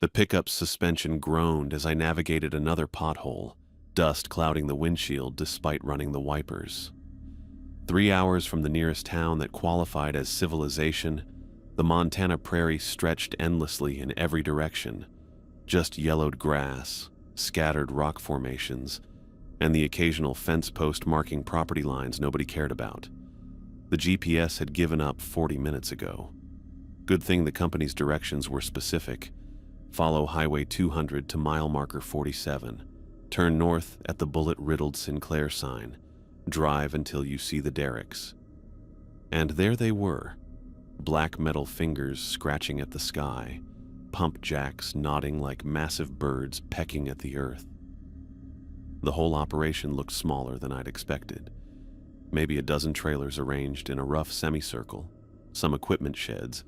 The pickup's suspension groaned as I navigated another pothole, dust clouding the windshield despite running the wipers. 3 hours from the nearest town that qualified as civilization, the Montana prairie stretched endlessly in every direction, just yellowed grass, scattered rock formations, and the occasional fence post marking property lines nobody cared about. The GPS had given up 40 minutes ago. Good thing the company's directions were specific. Follow Highway 200 to mile marker 47. Turn north at the bullet-riddled Sinclair sign. Drive until you see the derricks. And there they were, black metal fingers scratching at the sky, pump jacks nodding like massive birds pecking at the earth. The whole operation looked smaller than I'd expected. Maybe a dozen trailers arranged in a rough semicircle, some equipment sheds,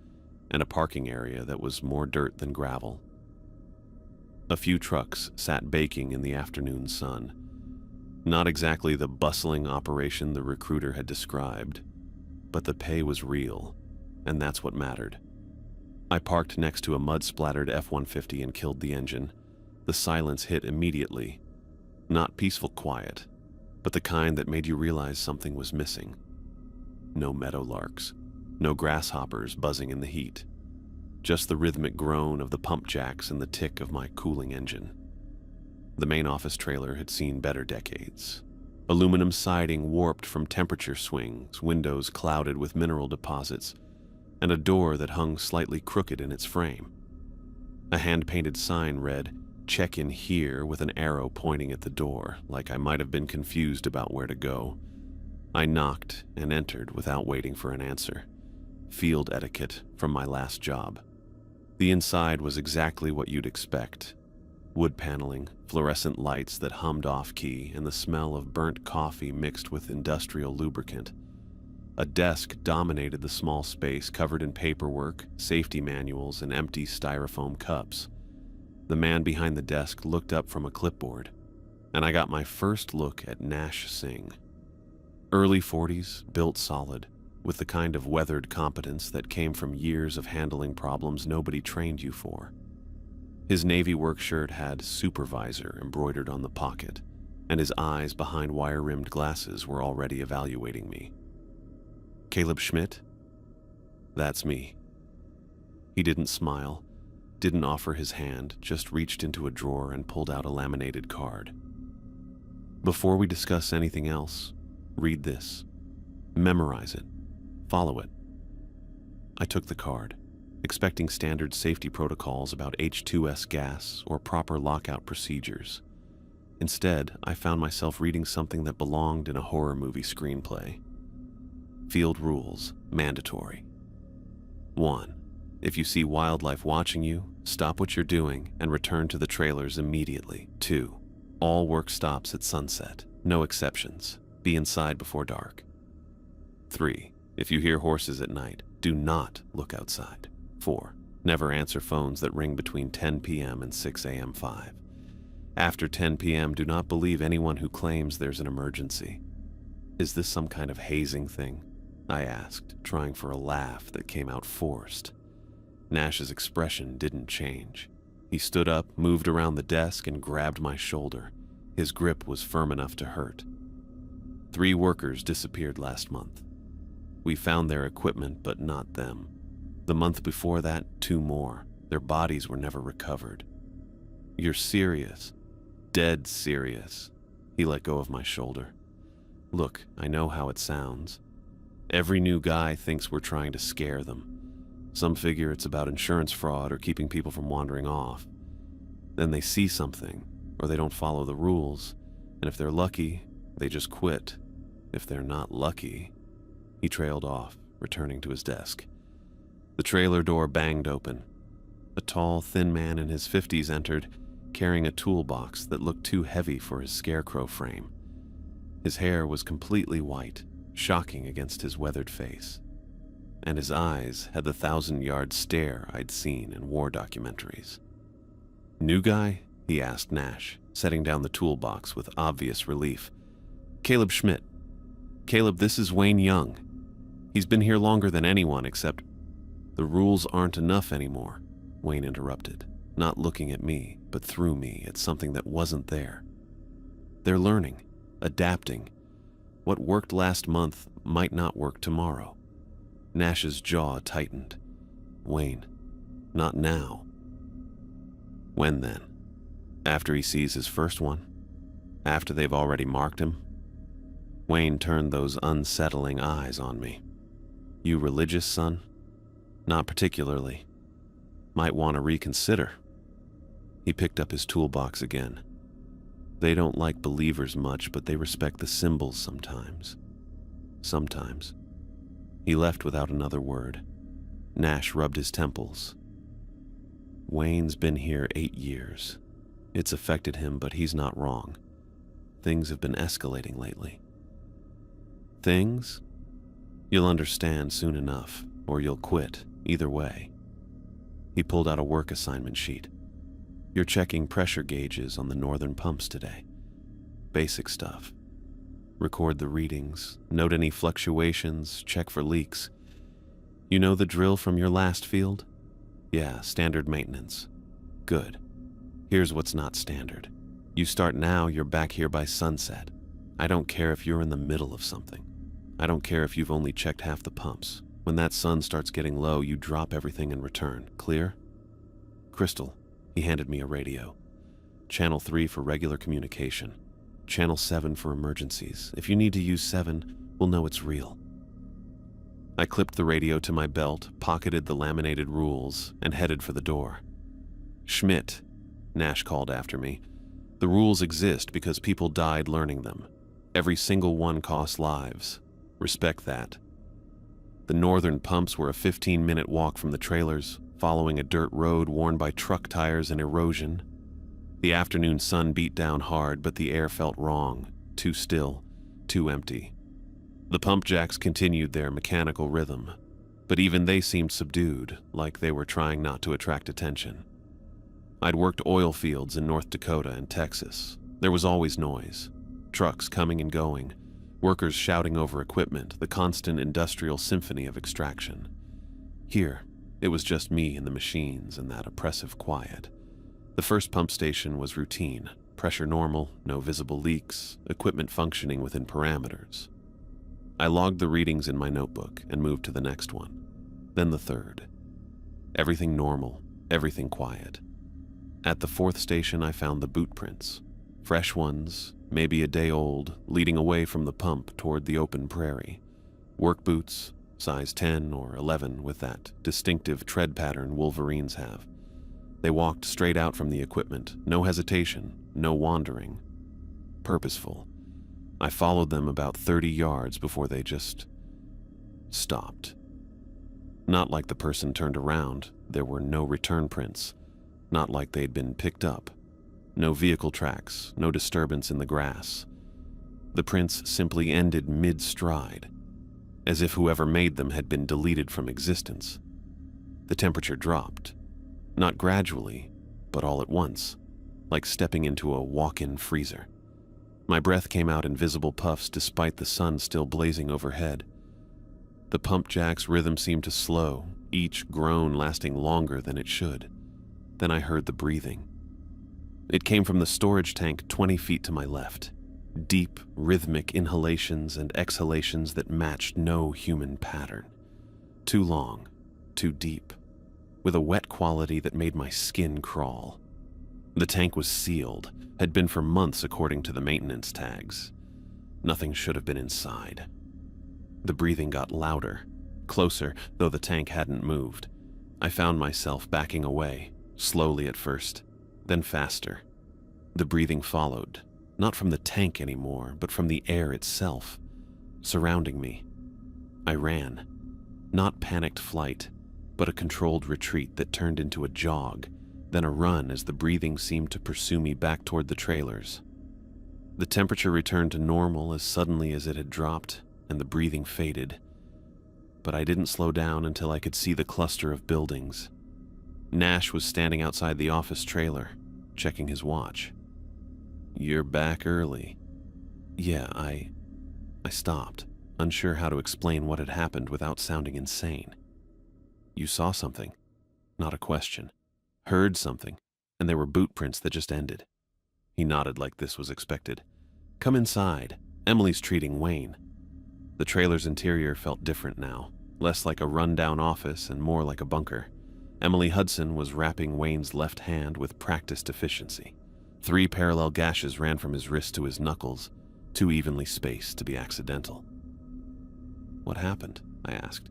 and a parking area that was more dirt than gravel. A few trucks sat baking in the afternoon sun. Not exactly the bustling operation the recruiter had described, but the pay was real, and that's what mattered. I parked next to a mud-splattered F-150 and killed the engine. The silence hit immediately. Not peaceful quiet, but the kind that made you realize something was missing. No meadowlarks, no grasshoppers buzzing in the heat. Just the rhythmic groan of the pump jacks and the tick of my cooling engine. The main office trailer had seen better decades. Aluminum siding warped from temperature swings, windows clouded with mineral deposits, and a door that hung slightly crooked in its frame. A hand-painted sign read, "Check in here," with an arrow pointing at the door, like I might have been confused about where to go. I knocked and entered without waiting for an answer. Field etiquette from my last job. The inside was exactly what you'd expect. Wood paneling, fluorescent lights that hummed off-key, and the smell of burnt coffee mixed with industrial lubricant. A desk dominated the small space covered in paperwork, safety manuals, and empty styrofoam cups. The man behind the desk looked up from a clipboard, and I got my first look at Nash Singh. Early 40s, built solid, with the kind of weathered competence that came from years of handling problems nobody trained you for. His navy work shirt had "supervisor" embroidered on the pocket, and his eyes behind wire-rimmed glasses were already evaluating me. "Caleb Schmidt?" "That's me." He didn't smile, didn't offer his hand, just reached into a drawer and pulled out a laminated card. "Before we discuss anything else, read this. Memorize it. Follow it." I took the card, expecting standard safety protocols about H2S gas or proper lockout procedures. Instead, I found myself reading something that belonged in a horror movie screenplay. Field rules, mandatory. 1. If you see wildlife watching you, stop what you're doing and return to the trailers immediately. 2. All work stops at sunset, no exceptions. Be inside before dark. 3. If you hear horses at night, do not look outside. 4. Never answer phones that ring between 10 p.m. and 6 a.m. 5. After 10 p.m., do not believe anyone who claims there's an emergency. "Is this some kind of hazing thing?" I asked, trying for a laugh that came out forced. Nash's expression didn't change. He stood up, moved around the desk, and grabbed my shoulder. His grip was firm enough to hurt. 3 workers disappeared last month. We found their equipment, but not them. The month before that, 2 more. Their bodies were never recovered. "You're serious. Dead serious." He let go of my shoulder. "Look, I know how it sounds. Every new guy thinks we're trying to scare them. Some figure it's about insurance fraud or keeping people from wandering off. Then they see something, or they don't follow the rules, and if they're lucky, they just quit. If they're not lucky..." He trailed off, returning to his desk. The trailer door banged open. A tall, thin man in his 50s entered, carrying a toolbox that looked too heavy for his scarecrow frame. His hair was completely white, shocking against his weathered face. And his eyes had the 1,000-yard stare I'd seen in war documentaries. "New guy?" he asked Nash, setting down the toolbox with obvious relief. "Caleb Schmidt. Caleb, this is Wayne Young. He's been here longer than anyone except..." "The rules aren't enough anymore," Wayne interrupted. not looking at me, but through me at something that wasn't there. They're learning, adapting. What worked last month might not work tomorrow. Nash's jaw tightened. Wayne, not now. When then? After he sees his first one? After they've already marked him? Wayne turned those unsettling eyes on me. You religious, son? Not particularly. Might want to reconsider. He picked up his toolbox again. They don't like believers much, but they respect the symbols sometimes. Sometimes. He left without another word. Nash rubbed his temples. Wayne's been here 8 years. It's affected him, but he's not wrong. Things have been escalating lately. Things? You'll understand soon enough, or you'll quit, either way. He pulled out a work assignment sheet. You're checking pressure gauges on the northern pumps today. Basic stuff. Record the readings, note any fluctuations, check for leaks. You know the drill from your last field? Yeah, standard maintenance. Good. Here's what's not standard. You start now, you're back here by sunset. I don't care if you're in the middle of something. I don't care if you've only checked half the pumps. When that sun starts getting low, you drop everything and return. Clear? Crystal, he handed me a radio. Channel 3 for regular communication. Channel 7 for emergencies. If you need to use 7, we'll know it's real. I clipped the radio to my belt, pocketed the laminated rules, and headed for the door. Schmidt, Nash called after me. The rules exist because people died learning them. Every single one costs lives. Respect that. The northern pumps were a 15-minute walk from the trailers, following a dirt road worn by truck tires and erosion. The afternoon sun beat down hard, but the air felt wrong, too still, too empty. The pump jacks continued their mechanical rhythm, but even they seemed subdued, like they were trying not to attract attention. I'd worked oil fields in North Dakota and Texas. There was always noise. Trucks coming and going, workers shouting over equipment, the constant industrial symphony of extraction. Here, it was just me and the machines and that oppressive quiet. The first pump station was routine, pressure normal, no visible leaks, equipment functioning within parameters. I logged the readings in my notebook and moved to the next one, then the third. Everything normal, everything quiet. At the fourth station, I found the boot prints. Fresh ones, maybe a day old, leading away from the pump toward the open prairie. Work boots, size 10 or 11 with that distinctive tread pattern Wolverines have. They walked straight out from the equipment, no hesitation, no wandering. Purposeful. I followed them about 30 yards before they just stopped. Not like the person turned around, there were no return prints. Not like they'd been picked up. No vehicle tracks, no disturbance in the grass. The prints simply ended mid-stride, as if whoever made them had been deleted from existence. The temperature dropped. Not gradually, but all at once, like stepping into a walk-in freezer. My breath came out in visible puffs despite the sun still blazing overhead. The pump jack's rhythm seemed to slow, each groan lasting longer than it should. Then I heard the breathing. It came from the storage tank 20 feet to my left. Deep, rhythmic inhalations and exhalations that matched no human pattern. Too long, too deep, with a wet quality that made my skin crawl. The tank was sealed, had been for months according to the maintenance tags. Nothing should have been inside. The breathing got louder, closer, though the tank hadn't moved. I found myself backing away, slowly at first, then faster. The breathing followed, not from the tank anymore, but from the air itself, surrounding me. I ran. Not panicked flight, but a controlled retreat that turned into a jog, then a run as the breathing seemed to pursue me back toward the trailers. The temperature returned to normal as suddenly as it had dropped, and the breathing faded. But I didn't slow down until I could see the cluster of buildings. Nash was standing outside the office trailer, checking his watch. "You're back early." Yeah, I stopped, unsure how to explain what had happened without sounding insane. "You saw something?" Not a question. "Heard something?" and there were boot prints that just ended. He nodded like this was expected. "Come inside. Emily's treating Wayne." The trailer's interior felt different now, less like a rundown office and more like a bunker. Emily Hudson was wrapping Wayne's left hand with practiced efficiency. 3 parallel gashes ran from his wrist to his knuckles, too evenly spaced to be accidental. "What happened?" I asked.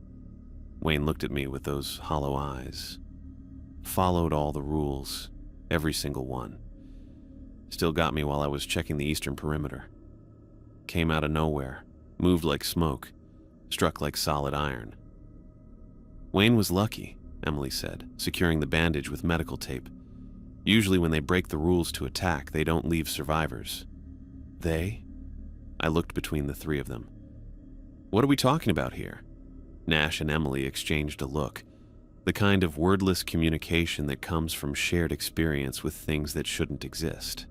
Wayne looked at me with those hollow eyes. "Followed all the rules, every single one. Still got me while I was checking the eastern perimeter. Came out of nowhere, moved like smoke, struck like solid iron." "Wayne was lucky," Emily said, securing the bandage with medical tape. "Usually when they break the rules to attack, they don't leave survivors." "They?" I looked between the 3 of them. "What are we talking about here?" Nash and Emily exchanged a look, the kind of wordless communication that comes from shared experience with things that shouldn't exist.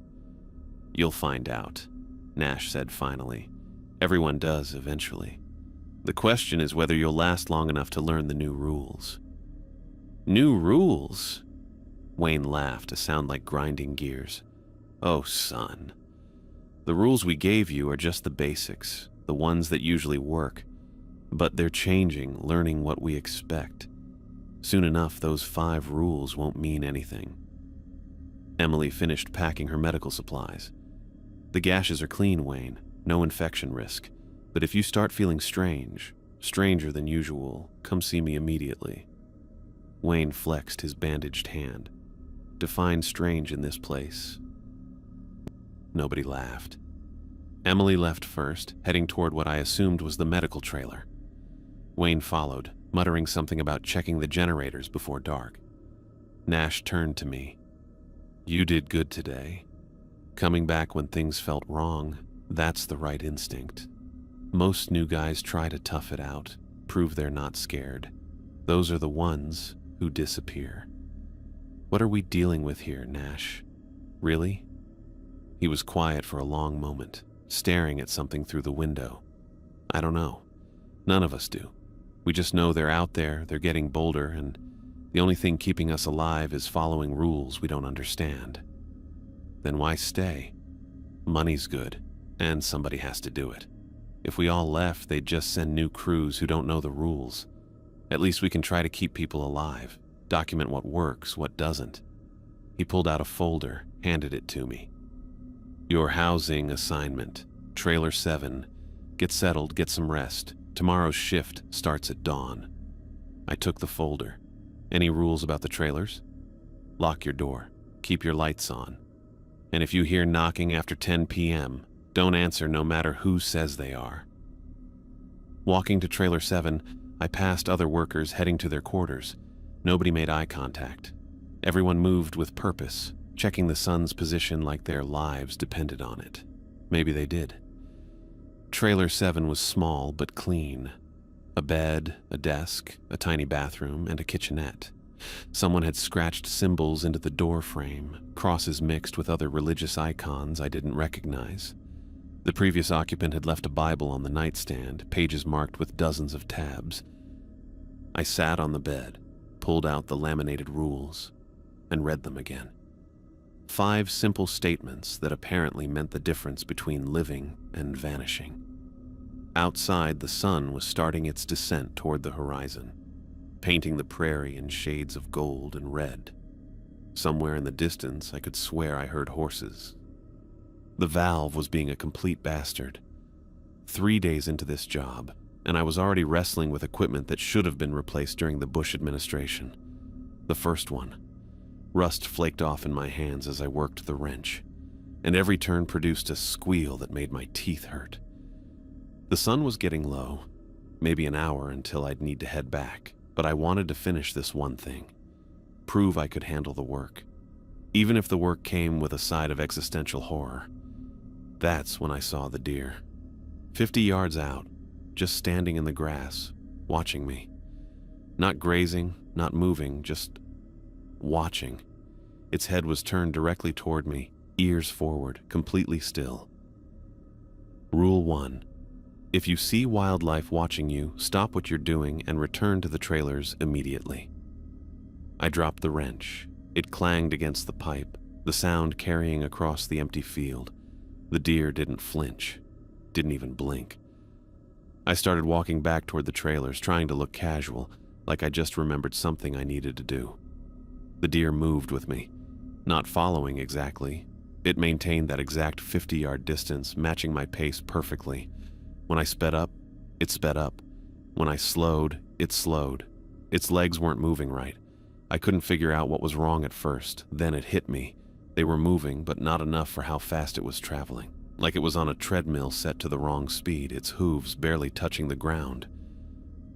"You'll find out," Nash said finally. "Everyone does eventually. The question is whether you'll last long enough to learn the new rules." "New rules?" Wayne laughed, a sound like grinding gears. "Oh, son. The rules we gave you are just the basics, the ones that usually work. But they're changing, learning what we expect. Soon enough, those 5 rules won't mean anything." Emily finished packing her medical supplies. "The gashes are clean, Wayne. No infection risk. But if you start feeling strange, stranger than usual, come see me immediately." Wayne flexed his bandaged hand. "Define strange in this place." Nobody laughed. Emily left first, heading toward what I assumed was the medical trailer. Wayne followed, muttering something about checking the generators before dark. Nash turned to me. "You did good today. Coming back when things felt wrong, that's the right instinct. Most new guys try to tough it out, prove they're not scared. Those are the ones who disappear. What are we dealing with here, Nash? Really?" He was quiet for a long moment, staring at something through the window. "I don't know. None of us do. We just know they're out there, they're getting bolder, and the only thing keeping us alive is following rules we don't understand." "Then why stay? Money's good, and somebody has to do it. If we all left, they'd just send new crews who don't know the rules. At least we can try to keep people alive, document what works, what doesn't." He pulled out a folder, handed it to me. "Your housing assignment, Trailer 7. Get settled, get some rest. Tomorrow's shift starts at dawn." I took the folder. "Any rules about the trailers?" "Lock your door. Keep your lights on. And if you hear knocking after 10 p.m., don't answer no matter who says they are." Walking to Trailer 7, I passed other workers heading to their quarters. Nobody made eye contact. Everyone moved with purpose, checking the sun's position like their lives depended on it. Maybe they did. Trailer 7 was small but clean. A bed, a desk, a tiny bathroom, and a kitchenette. Someone had scratched symbols into the door frame, crosses mixed with other religious icons I didn't recognize. The previous occupant had left a Bible on the nightstand, pages marked with dozens of tabs. I sat on the bed, pulled out the laminated rules, and read them again. 5 simple statements that apparently meant the difference between living and vanishing. Outside, the sun was starting its descent toward the horizon, painting the prairie in shades of gold and red. Somewhere in the distance, I could swear I heard horses. The valve was being a complete bastard. 3 days into this job, and I was already wrestling with equipment that should have been replaced during the Bush administration. The first one. Rust flaked off in my hands as I worked the wrench, and every turn produced a squeal that made my teeth hurt. The sun was getting low, maybe an hour until I'd need to head back, but I wanted to finish this one thing. Prove I could handle the work. Even if the work came with a side of existential horror. That's when I saw the deer. 50 yards out, just standing in the grass, watching me. Not grazing, not moving, just watching. Its head was turned directly toward me, ears forward, completely still. Rule 1. If you see wildlife watching you, stop what you're doing and return to the trailers immediately. I dropped the wrench, It clanged against the pipe, the sound carrying across the empty field. The deer didn't flinch, didn't even blink. I started walking back toward the trailers, trying to look casual, like I just remembered something I needed to do. The deer moved with me, not following exactly. It maintained that exact 50-yard distance, matching my pace perfectly. When I sped up, it sped up. When I slowed, it slowed. Its legs weren't moving right. I couldn't figure out what was wrong at first. Then it hit me. They were moving, but not enough for how fast it was traveling. Like it was on a treadmill set to the wrong speed, its hooves barely touching the ground.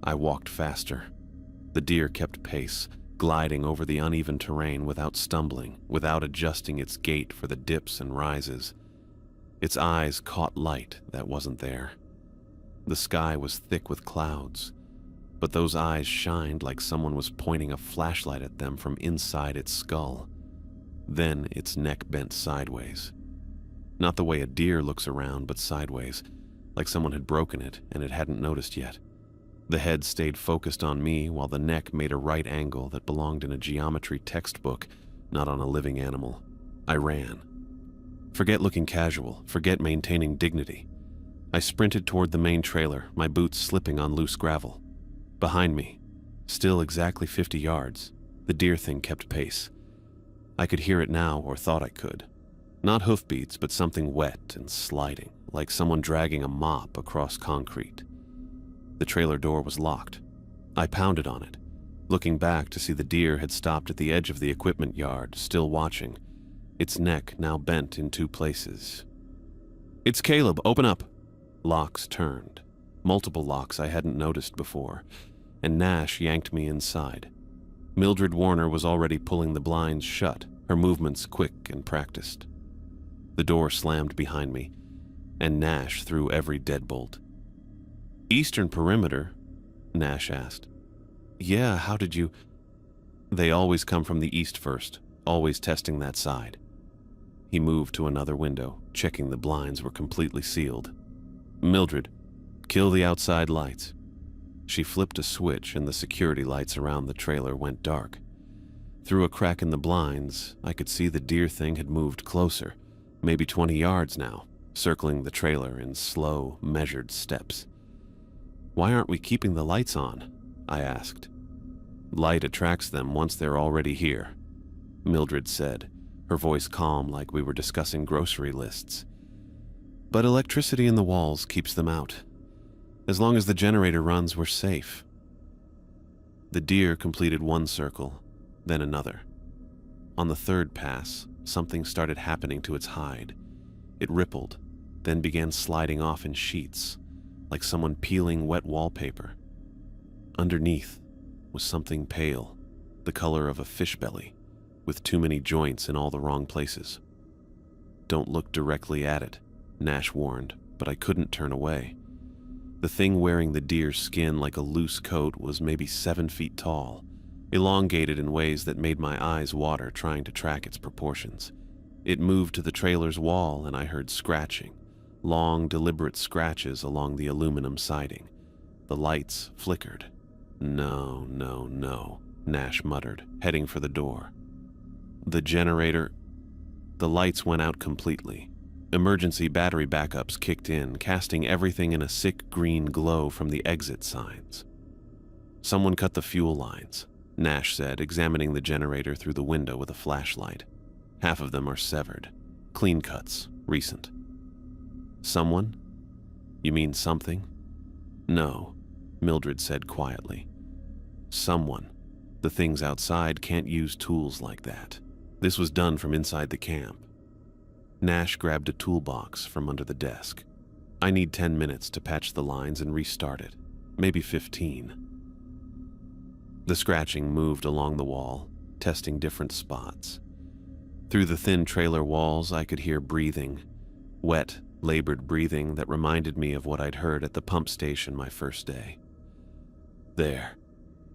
I walked faster. The deer kept pace, gliding over the uneven terrain without stumbling, without adjusting its gait for the dips and rises. Its eyes caught light that wasn't there. The sky was thick with clouds, but those eyes shined like someone was pointing a flashlight at them from inside its skull. Then its neck bent sideways. Not the way a deer looks around, but sideways, like someone had broken it and it hadn't noticed yet. The head stayed focused on me while the neck made a right angle that belonged in a geometry textbook, not on a living animal. I ran. Forget looking casual, forget maintaining dignity. I sprinted toward the main trailer, my boots slipping on loose gravel. Behind me, still exactly 50 yards, the deer thing kept pace. I could hear it now, or thought I could. Not hoofbeats, but something wet and sliding, like someone dragging a mop across concrete. The trailer door was locked. I pounded on it, looking back to see the deer had stopped at the edge of the equipment yard, still watching, its neck now bent in two places. "It's Caleb, open up!" Locks turned. Multiple locks I hadn't noticed before, and Nash yanked me inside. Mildred Warner was already pulling the blinds shut, her movements quick and practiced. The door slammed behind me, and Nash threw every deadbolt. "Eastern perimeter?" Nash asked. "Yeah, how did you—" "They always come from the east first, always testing that side." He moved to another window, checking the blinds were completely sealed. "Mildred, kill the outside lights." She flipped a switch and the security lights around the trailer went dark. Through a crack in the blinds, I could see the deer thing had moved closer, maybe 20 yards now, circling the trailer in slow, measured steps. "Why aren't we keeping the lights on?" I asked. "Light attracts them once they're already here," Mildred said, her voice calm like we were discussing grocery lists. "But electricity in the walls keeps them out. As long as the generator runs, we're safe." The deer completed one circle, then another. On the third pass, something started happening to its hide. It rippled, then began sliding off in sheets, like someone peeling wet wallpaper. Underneath was something pale, the color of a fish belly, with too many joints in all the wrong places. "Don't look directly at it," Nash warned, but I couldn't turn away. The thing wearing the deer's skin like a loose coat was maybe 7 feet tall, elongated in ways that made my eyes water trying to track its proportions. It moved to the trailer's wall and I heard scratching, long, deliberate scratches along the aluminum siding. The lights flickered. "No, no, no," Nash muttered, heading for the door. "The generator—" The lights went out completely. Emergency battery backups kicked in, casting everything in a sick green glow from the exit signs. "Someone cut the fuel lines," Nash said, examining the generator through the window with a flashlight. "Half of them are severed. Clean cuts, recent." "Someone? You mean something?" "No," Mildred said quietly. "Someone. The things outside can't use tools like that. This was done from inside the camp." Nash grabbed a toolbox from under the desk. "I need 10 minutes to patch the lines and restart it. Maybe 15. The scratching moved along the wall, testing different spots. Through the thin trailer walls, I could hear breathing. Wet, labored breathing that reminded me of what I'd heard at the pump station my first day. "There."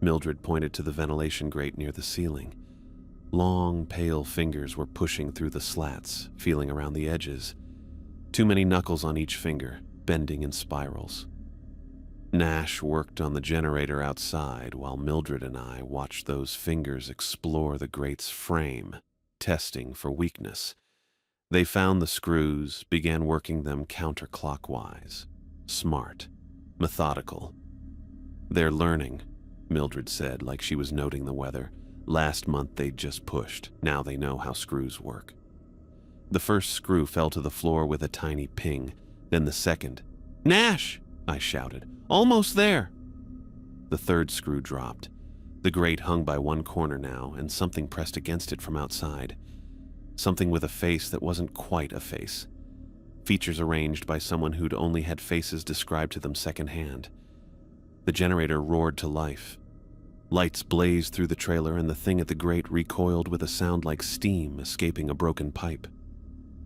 Mildred pointed to the ventilation grate near the ceiling. Long, pale fingers were pushing through the slats, feeling around the edges. Too many knuckles on each finger, bending in spirals. Nash worked on the generator outside while Mildred and I watched those fingers explore the grate's frame, testing for weakness. They found the screws, began working them counterclockwise. Smart. Methodical. "They're learning," Mildred said, like she was noting the weather. "Last month they'd just pushed. Now they know how screws work." The first screw fell to the floor with a tiny ping, then the second. "Nash!" I shouted. "Almost there!" The third screw dropped. The grate hung by one corner now, and something pressed against it from outside. Something with a face that wasn't quite a face. Features arranged by someone who'd only had faces described to them secondhand. The generator roared to life. Lights blazed through the trailer, and the thing at the grate recoiled with a sound like steam escaping a broken pipe.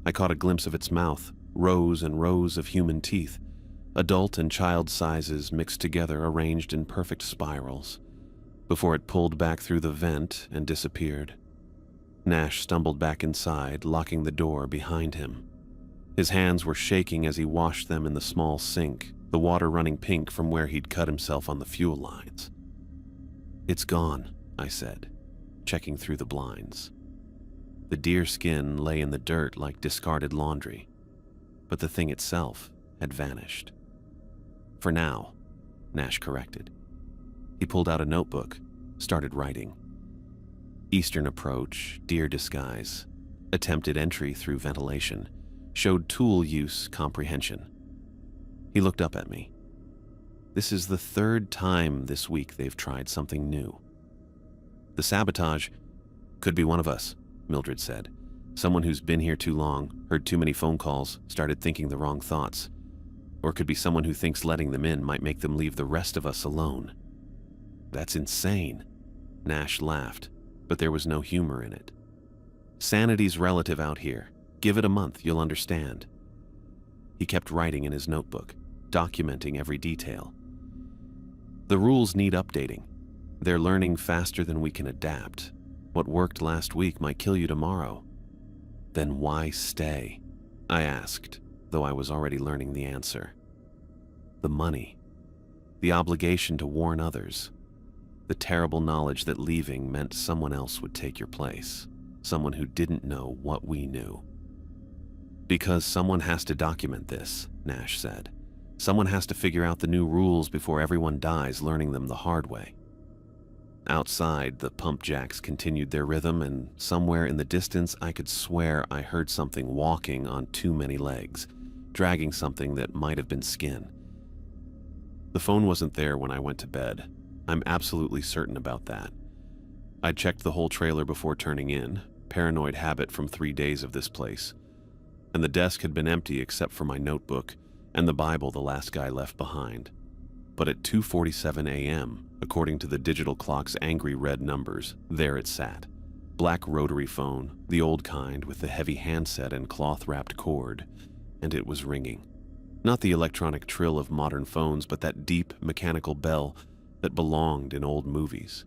I caught a glimpse of its mouth, rows and rows of human teeth, adult and child sizes mixed together, arranged in perfect spirals, before it pulled back through the vent and disappeared. Nash stumbled back inside, locking the door behind him. His hands were shaking as he washed them in the small sink, the water running pink from where he'd cut himself on the fuel lines. "It's gone," I said, checking through the blinds. The deer skin lay in the dirt like discarded laundry, but the thing itself had vanished. "For now," Nash corrected. He pulled out a notebook, started writing. Eastern approach, deer disguise, attempted entry through ventilation, showed tool use comprehension. He looked up at me. "This is the third time this week they've tried something new." "The sabotage could be one of us," Mildred said. "Someone who's been here too long, heard too many phone calls, started thinking the wrong thoughts. Or it could be someone who thinks letting them in might make them leave the rest of us alone." "That's insane." Nash laughed, but there was no humor in it. "Sanity's relative out here. Give it a month, you'll understand." He kept writing in his notebook, documenting every detail. "The rules need updating. They're learning faster than we can adapt. What worked last week might kill you tomorrow." "Then why stay?" I asked, though I was already learning the answer. "The money. The obligation to warn others. The terrible knowledge that leaving meant someone else would take your place. Someone who didn't know what we knew." "Because someone has to document this," Nash said. "Someone has to figure out the new rules before everyone dies learning them the hard way." Outside, the pump jacks continued their rhythm, and somewhere in the distance I could swear I heard something walking on too many legs, dragging something that might have been skin. The phone wasn't there when I went to bed. I'm absolutely certain about that. I'd checked the whole trailer before turning in, paranoid habit from 3 days of this place. And the desk had been empty except for my notebook and the Bible the last guy left behind. But at 2:47 a.m., according to the digital clock's angry red numbers, there it sat. Black rotary phone, the old kind with the heavy handset and cloth-wrapped cord, and it was ringing. Not the electronic trill of modern phones, but that deep, mechanical bell that belonged in old movies.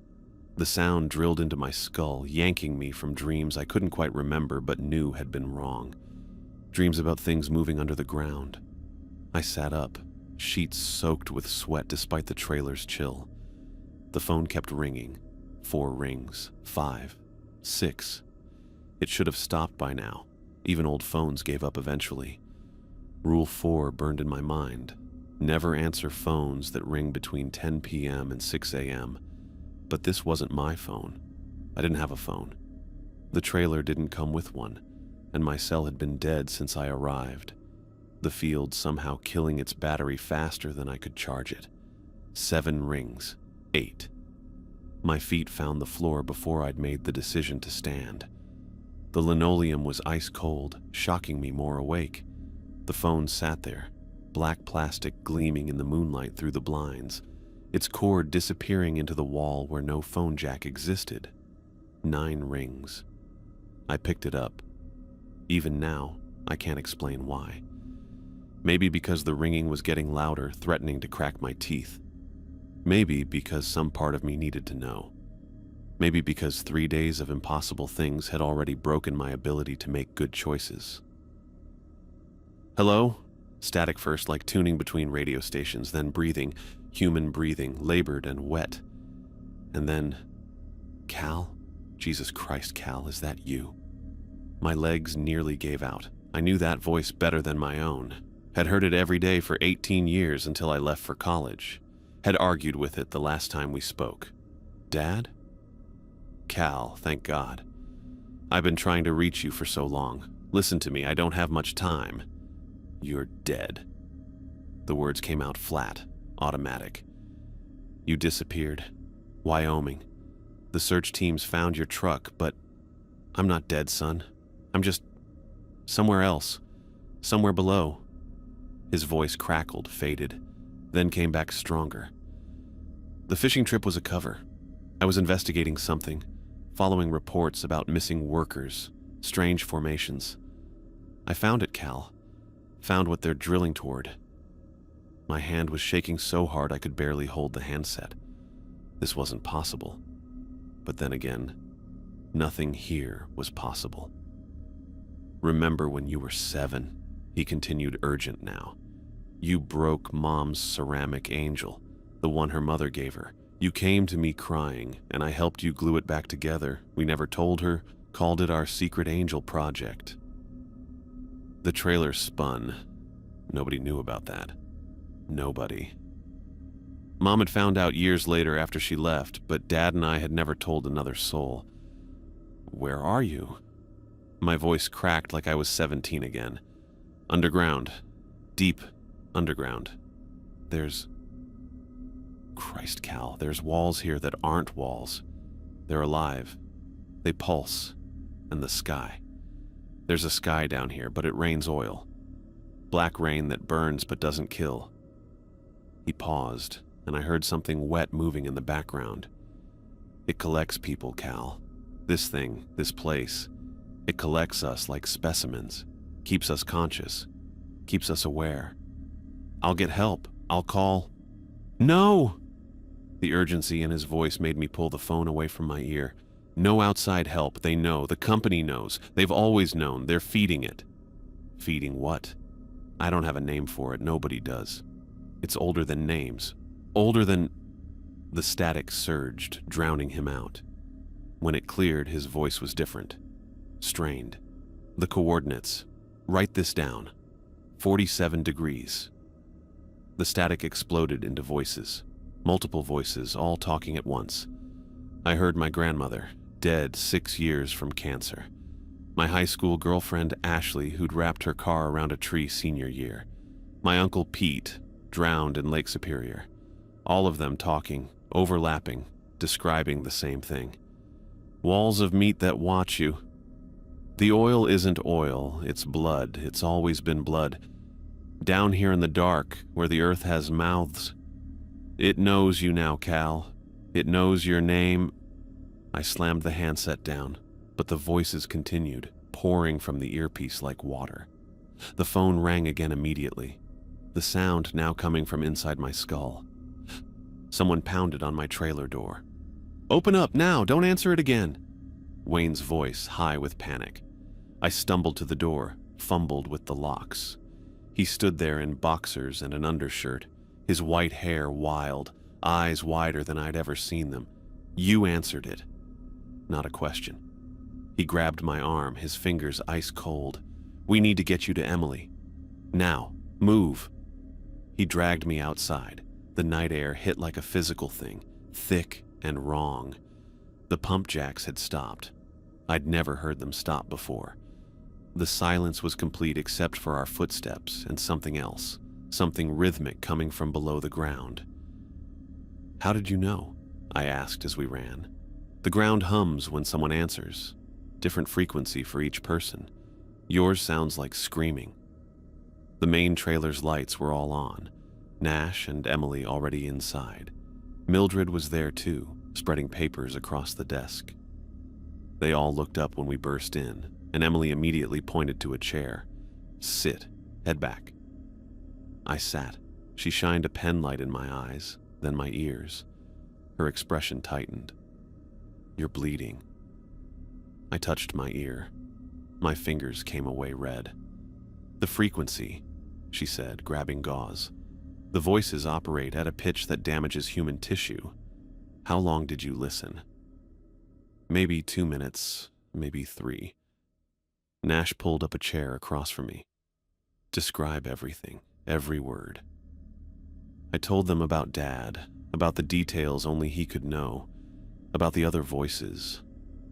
The sound drilled into my skull, yanking me from dreams I couldn't quite remember but knew had been wrong. Dreams about things moving under the ground. I sat up, sheets soaked with sweat despite the trailer's chill. The phone kept ringing. 4 rings, 5, 6. It should have stopped by now. Even old phones gave up eventually. Rule 4 burned in my mind. Never answer phones that ring between 10 p.m. and 6 a.m. But this wasn't my phone. I didn't have a phone. The trailer didn't come with one, and my cell had been dead since I arrived. The field somehow killing its battery faster than I could charge it. 7 rings. 8. My feet found the floor before I'd made the decision to stand. The linoleum was ice cold, shocking me more awake. The phone sat there, black plastic gleaming in the moonlight through the blinds, its cord disappearing into the wall where no phone jack existed. 9 rings. I picked it up. Even now, I can't explain why. Maybe because the ringing was getting louder, threatening to crack my teeth. Maybe because some part of me needed to know. Maybe because 3 days of impossible things had already broken my ability to make good choices. "Hello?" Static first, like tuning between radio stations, then breathing, human breathing, labored and wet. And then, Cal? Jesus Christ, Cal, is that you? My legs nearly gave out. I knew that voice better than my own. Had heard it every day for 18 years until I left for college. Had argued with it the last time we spoke. Dad? Cal, thank God. I've been trying to reach you for so long. Listen to me, I don't have much time. You're dead. The words came out flat, automatic. You disappeared. Wyoming. The search teams found your truck, but I'm not dead, son. I'm just somewhere else. Somewhere below. His voice crackled, faded, then came back stronger. The fishing trip was a cover. I was investigating something, following reports about missing workers, strange formations. I found it, Cal. Found what they're drilling toward. My hand was shaking so hard I could barely hold the handset. This wasn't possible. But then again, nothing here was possible. Remember when you were 7? He continued, urgent now. You broke Mom's ceramic angel, the one her mother gave her. You came to me crying, and I helped you glue it back together. We never told her, called it our secret angel project. The trailer spun. Nobody knew about that. Nobody. Mom had found out years later after she left, but Dad and I had never told another soul. Where are you? My voice cracked like I was 17 again. Underground. Deep underground. There's... Christ, Cal, there's walls here that aren't walls. They're alive. They pulse. And the sky. There's a sky down here, but it rains oil. Black rain that burns but doesn't kill. He paused, and I heard something wet moving in the background. It collects people, Cal. This thing, this place. It collects us like specimens. Keeps us conscious. Keeps us aware. I'll get help. I'll call... No! The urgency in his voice made me pull the phone away from my ear. No outside help. They know. The company knows. They've always known. They're feeding it. Feeding what? I don't have a name for it. Nobody does. It's older than names. Older than... The static surged, drowning him out. When it cleared, his voice was different. Strained. The coordinates. Write this down. 47 degrees. The static exploded into voices. Multiple voices, all talking at once. I heard my grandmother, dead 6 years from cancer. My high school girlfriend Ashley, who'd wrapped her car around a tree senior year. My uncle Pete, drowned in Lake Superior. All of them talking, overlapping, describing the same thing. Walls of meat that watch you. The oil isn't oil, it's blood. It's always been blood. Down here in the dark, where the earth has mouths. It knows you now, Cal. It knows your name. I slammed the handset down, but the voices continued, pouring from the earpiece like water. The phone rang again immediately, the sound now coming from inside my skull. Someone pounded on my trailer door. Open up now, don't answer it again. Wayne's voice, high with panic. I stumbled to the door, fumbled with the locks. He stood there in boxers and an undershirt, his white hair wild, eyes wider than I'd ever seen them. You answered it. Not a question. He grabbed my arm, his fingers ice cold. We need to get you to Emily. Now, move. He dragged me outside. The night air hit like a physical thing, thick and wrong. The pump jacks had stopped. I'd never heard them stop before. The silence was complete except for our footsteps and something else, something rhythmic coming from below the ground. How did you know? I asked as we ran. The ground hums when someone answers. Different frequency for each person. Yours sounds like screaming. The main trailer's lights were all on. Nash and Emily already inside. Mildred was there too, spreading papers across the desk. They all looked up when we burst in, and Emily immediately pointed to a chair. Sit. Head back. I sat. She shined a pen light in my eyes, then my ears. Her expression tightened. You're bleeding. I touched my ear. My fingers came away red. The frequency. she said, grabbing gauze. "The voices operate at a pitch that damages human tissue. How long did you listen?" "Maybe 2 minutes, maybe 3. Nash pulled up a chair across from me. "Describe everything, every word." I told them about Dad, about the details only he could know, about the other voices,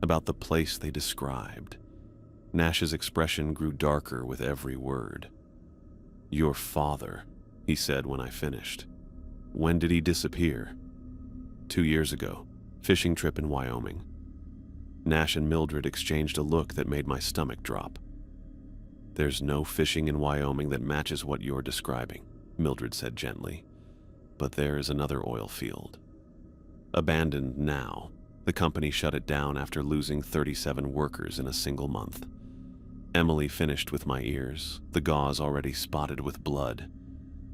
about the place they described. Nash's expression grew darker with every word. "Your father," he said when I finished. "When did he disappear?" 2 years ago, fishing trip in Wyoming." Nash and Mildred exchanged a look that made my stomach drop. "There's no fishing in Wyoming that matches what you're describing," Mildred said gently. "But there is another oil field. Abandoned now. The company shut it down after losing 37 workers in a single month." Emily finished with my ears, the gauze already spotted with blood.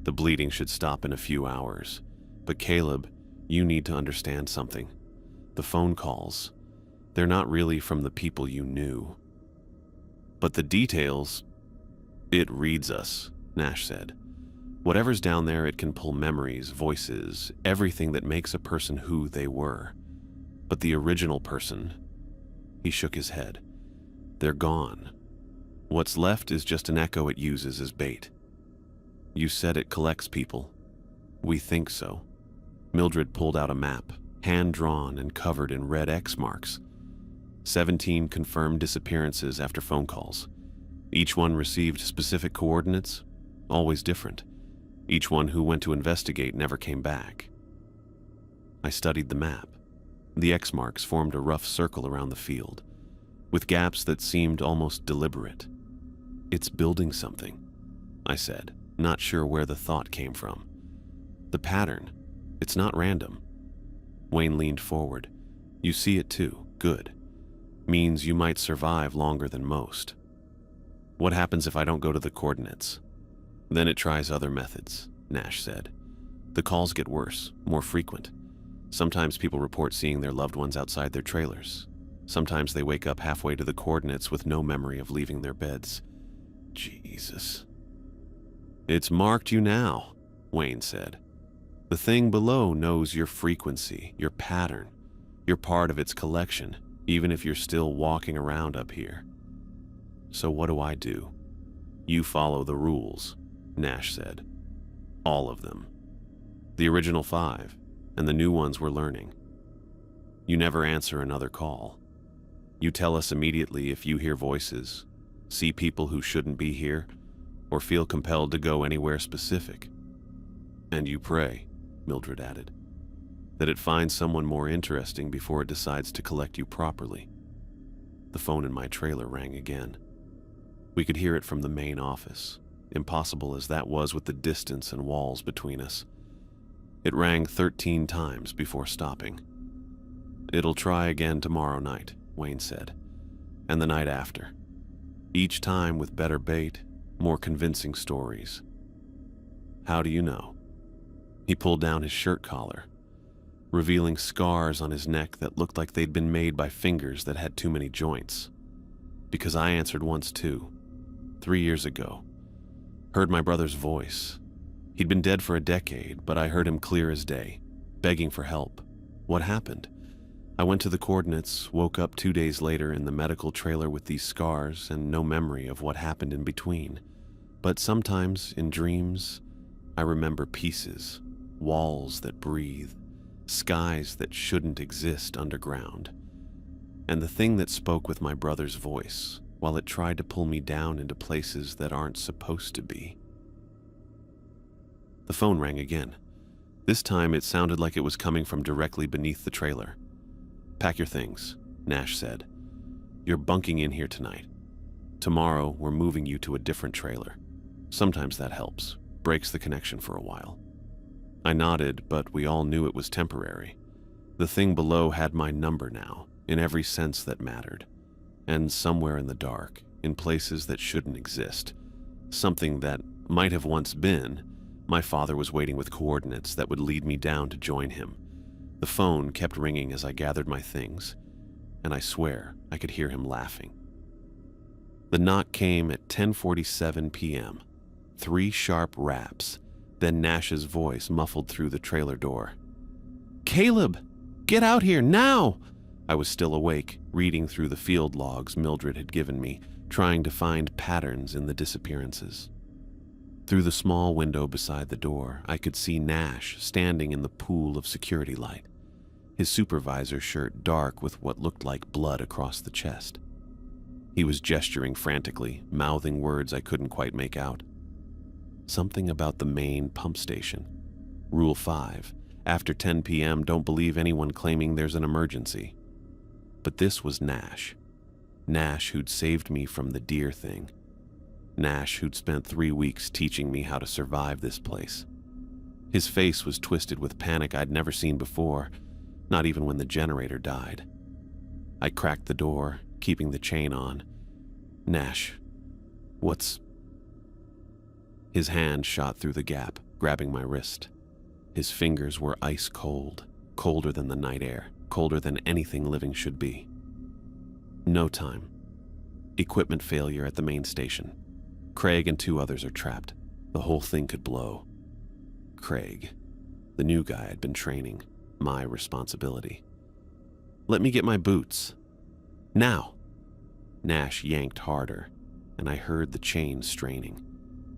"The bleeding should stop in a few hours. But Caleb, you need to understand something. The phone calls, they're not really from the people you knew. But the details, it reads us," Nash said. "Whatever's down there, it can pull memories, voices, everything that makes a person who they were. But the original person," he shook his head, "they're gone. What's left is just an echo it uses as bait." "You said it collects people." "We think so." Mildred pulled out a map, hand-drawn and covered in red X marks. 17 confirmed disappearances after phone calls. Each one received specific coordinates, always different. Each one who went to investigate never came back. I studied the map. The X marks formed a rough circle around the field, with gaps that seemed almost deliberate. "It's building something," I said, not sure where the thought came from. "The pattern, it's not random." Wayne leaned forward. "You see it too. Good. Means you might survive longer than most." "What happens if I don't go to the coordinates?" "Then it tries other methods," Nash said. "The calls get worse, more frequent. Sometimes people report seeing their loved ones outside their trailers. Sometimes they wake up halfway to the coordinates with no memory of leaving their beds." "Jesus." "It's marked you now," Wayne said. "The thing below knows your frequency, your pattern. You're part of its collection, even if you're still walking around up here." "So what do I do?" "You follow the rules," Nash said. "All of them. The original 5, and the new ones we're learning. You never answer another call. You tell us immediately if you hear voices, see people who shouldn't be here, or feel compelled to go anywhere specific. And you pray," Mildred added, "that it finds someone more interesting before it decides to collect you properly." The phone in my trailer rang again. We could hear it from the main office, impossible as that was with the distance and walls between us. It rang 13 times before stopping. "It'll try again tomorrow night," Wayne said, "and the night after. Each time with better bait, more convincing stories." "How do you know?" He pulled down his shirt collar, revealing scars on his neck that looked like they'd been made by fingers that had too many joints. "Because I answered once too, 3 years ago. Heard my brother's voice. He'd been dead for a decade, but I heard him clear as day, begging for help. What happened? I went to the coordinates, woke up 2 days later in the medical trailer with these scars and no memory of what happened in between. But sometimes, in dreams, I remember pieces, walls that breathe, skies that shouldn't exist underground. And the thing that spoke with my brother's voice, while it tried to pull me down into places that aren't supposed to be." The phone rang again. This time it sounded like it was coming from directly beneath the trailer. "Pack your things," Nash said. "You're bunking in here tonight. Tomorrow we're moving you to a different trailer. Sometimes that helps, breaks the connection for a while." I nodded, but we all knew it was temporary. The thing below had my number now, in every sense that mattered. And somewhere in the dark, in places that shouldn't exist, something that might have once been, my father was waiting with coordinates that would lead me down to join him. The phone kept ringing as I gathered my things, and I swear I could hear him laughing. The knock came at 10:47 p.m., 3 sharp raps, then Nash's voice muffled through the trailer door. "Caleb! Get out here, now!" I was still awake, reading through the field logs Mildred had given me, trying to find patterns in the disappearances. Through the small window beside the door, I could see Nash standing in the pool of security light, his supervisor shirt dark with what looked like blood across the chest. He was gesturing frantically, mouthing words I couldn't quite make out. Something about the main pump station. Rule 5. After 10 p.m., don't believe anyone claiming there's an emergency. But this was Nash. Nash who'd saved me from the deer thing. Nash who'd spent 3 weeks teaching me how to survive this place. His face was twisted with panic I'd never seen before, not even when the generator died. I cracked the door, keeping the chain on. "Nash, what's..." His hand shot through the gap, grabbing my wrist. His fingers were ice cold, colder than the night air, colder than anything living should be. "No time. Equipment failure at the main station. Craig and 2 others are trapped. The whole thing could blow." Craig, the new guy I'd been training, my responsibility. "Let me get my boots. Now!" Nash yanked harder, and I heard the chain straining.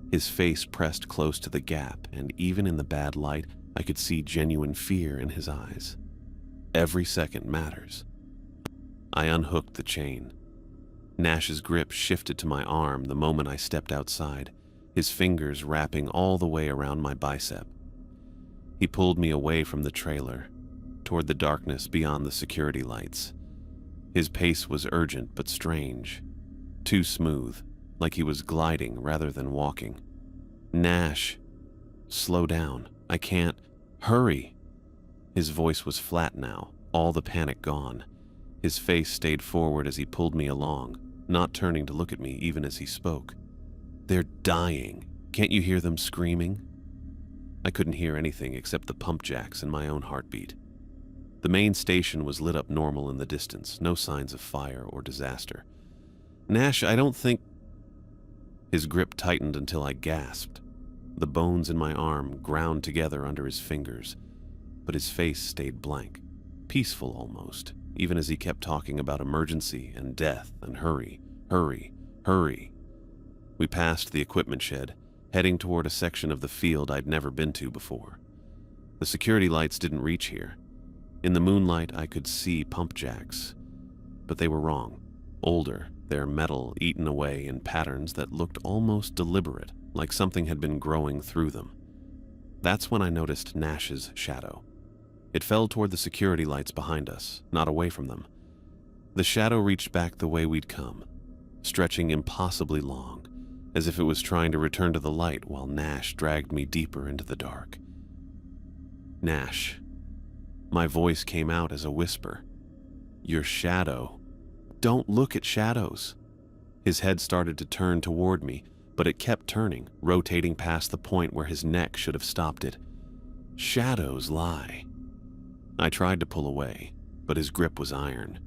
His face pressed close to the gap, and even in the bad light, I could see genuine fear in his eyes. Every second matters. I unhooked the chain. Nash's grip shifted to my arm the moment I stepped outside, his fingers wrapping all the way around my bicep. He pulled me away from the trailer, toward the darkness beyond the security lights. His pace was urgent but strange, too smooth, like he was gliding rather than walking. "Nash, slow down. I can't. Hurry!" His voice was flat now, all the panic gone. His face stayed forward as he pulled me along, not turning to look at me even as he spoke. "They're dying. Can't you hear them screaming?" I couldn't hear anything except the pump jacks and my own heartbeat. The main station was lit up normal in the distance, no signs of fire or disaster. "Nash, I don't think..." His grip tightened until I gasped. The bones in my arm ground together under his fingers, but his face stayed blank, peaceful almost, even as he kept talking about emergency and death and hurry, hurry, hurry. We passed the equipment shed, heading toward a section of the field I'd never been to before. The security lights didn't reach here. In the moonlight, I could see pump jacks, but they were wrong. Older, their metal eaten away in patterns that looked almost deliberate, like something had been growing through them. That's when I noticed Nash's shadow. It fell toward the security lights behind us, not away from them. The shadow reached back the way we'd come, stretching impossibly long, as if it was trying to return to the light while Nash dragged me deeper into the dark. "Nash." My voice came out as a whisper. "Your shadow. Don't look at shadows." His head started to turn toward me, but it kept turning, rotating past the point where his neck should have stopped it. "Shadows lie." I tried to pull away, but his grip was iron.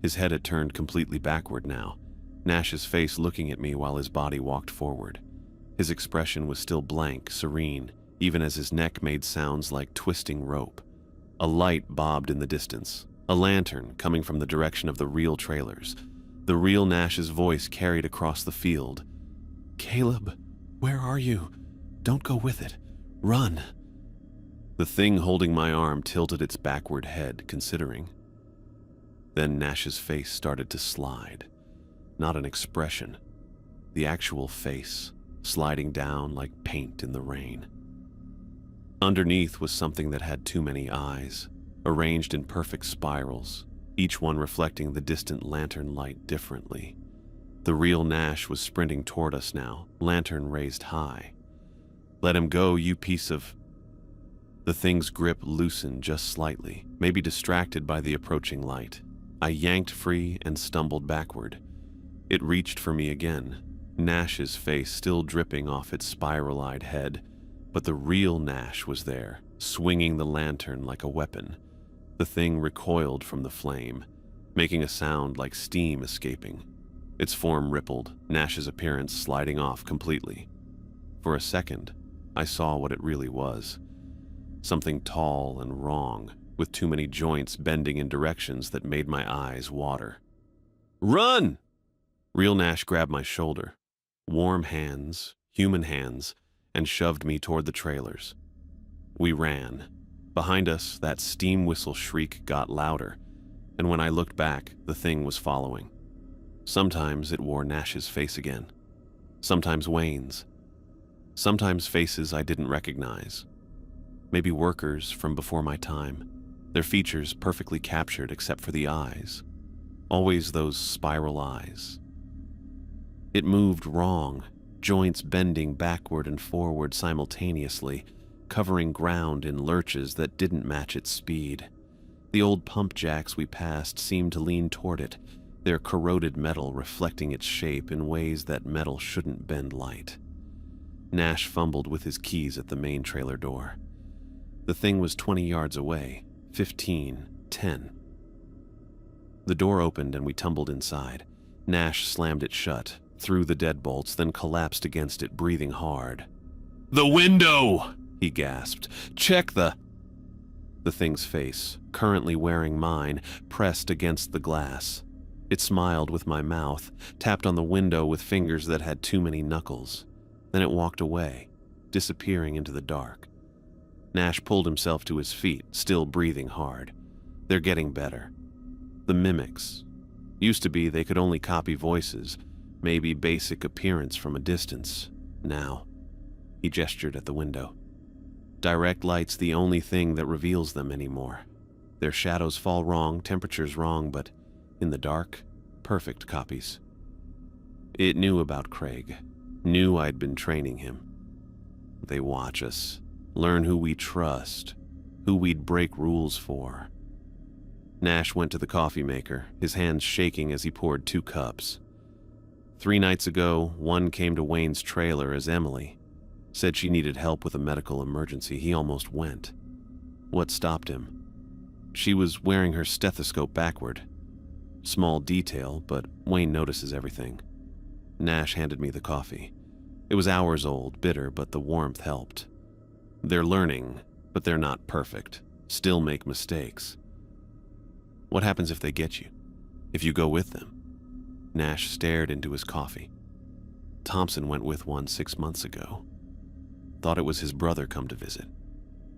His head had turned completely backward now, Nash's face looking at me while his body walked forward. His expression was still blank, serene, even as his neck made sounds like twisting rope. A light bobbed in the distance, a lantern coming from the direction of the real trailers. The real Nash's voice carried across the field. "Caleb, where are you? Don't go with it. Run." The thing holding my arm tilted its backward head, considering. Then Nash's face started to slide. Not an expression. The actual face, sliding down like paint in the rain. Underneath was something that had too many eyes, arranged in perfect spirals, each one reflecting the distant lantern light differently. The real Nash was sprinting toward us now, lantern raised high. "Let him go, you piece of..." The thing's grip loosened just slightly, maybe distracted by the approaching light. I yanked free and stumbled backward. It reached for me again, Nash's face still dripping off its spiral-eyed head, but the real Nash was there, swinging the lantern like a weapon. The thing recoiled from the flame, making a sound like steam escaping. Its form rippled, Nash's appearance sliding off completely. For a second, I saw what it really was. Something tall and wrong, with too many joints bending in directions that made my eyes water. "Run!" Real Nash grabbed my shoulder. Warm hands, human hands, and shoved me toward the trailers. We ran. Behind us, that steam whistle shriek got louder, and when I looked back, the thing was following. Sometimes it wore Nash's face again. Sometimes Wayne's. Sometimes faces I didn't recognize. Maybe workers from before my time, their features perfectly captured except for the eyes. Always those spiral eyes. It moved wrong, joints bending backward and forward simultaneously, covering ground in lurches that didn't match its speed. The old pump jacks we passed seemed to lean toward it, their corroded metal reflecting its shape in ways that metal shouldn't bend light. Nash fumbled with his keys at the main trailer door. The thing was 20 yards away, 15, 10. The door opened and we tumbled inside. Nash slammed it shut, threw the deadbolts, then collapsed against it, breathing hard. "The window!" he gasped. "Check the—" The thing's face, currently wearing mine, pressed against the glass. It smiled with my mouth, tapped on the window with fingers that had too many knuckles. Then it walked away, disappearing into the dark. Nash pulled himself to his feet, still breathing hard. They're getting better. The mimics. Used to be they could only copy voices, maybe basic appearance from a distance. Now, he gestured at the window. Direct light's the only thing that reveals them anymore. Their shadows fall wrong, temperature's wrong, but in the dark, perfect copies. It knew about Craig, knew I'd been training him. They watch us, learn who we trust, who we'd break rules for. Nash went to the coffee maker, his hands shaking as he poured 2 cups. 3 nights ago, one came to Wayne's trailer as Emily. Said she needed help with a medical emergency. He almost went. What stopped him? She was wearing her stethoscope backward. Small detail, but Wayne notices everything. Nash handed me the coffee. It was hours old, bitter, but the warmth helped. They're learning, but they're not perfect. Still make mistakes. What happens if they get you? If you go with them? Nash stared into his coffee. Thompson went with one 6 months ago. Thought it was his brother come to visit.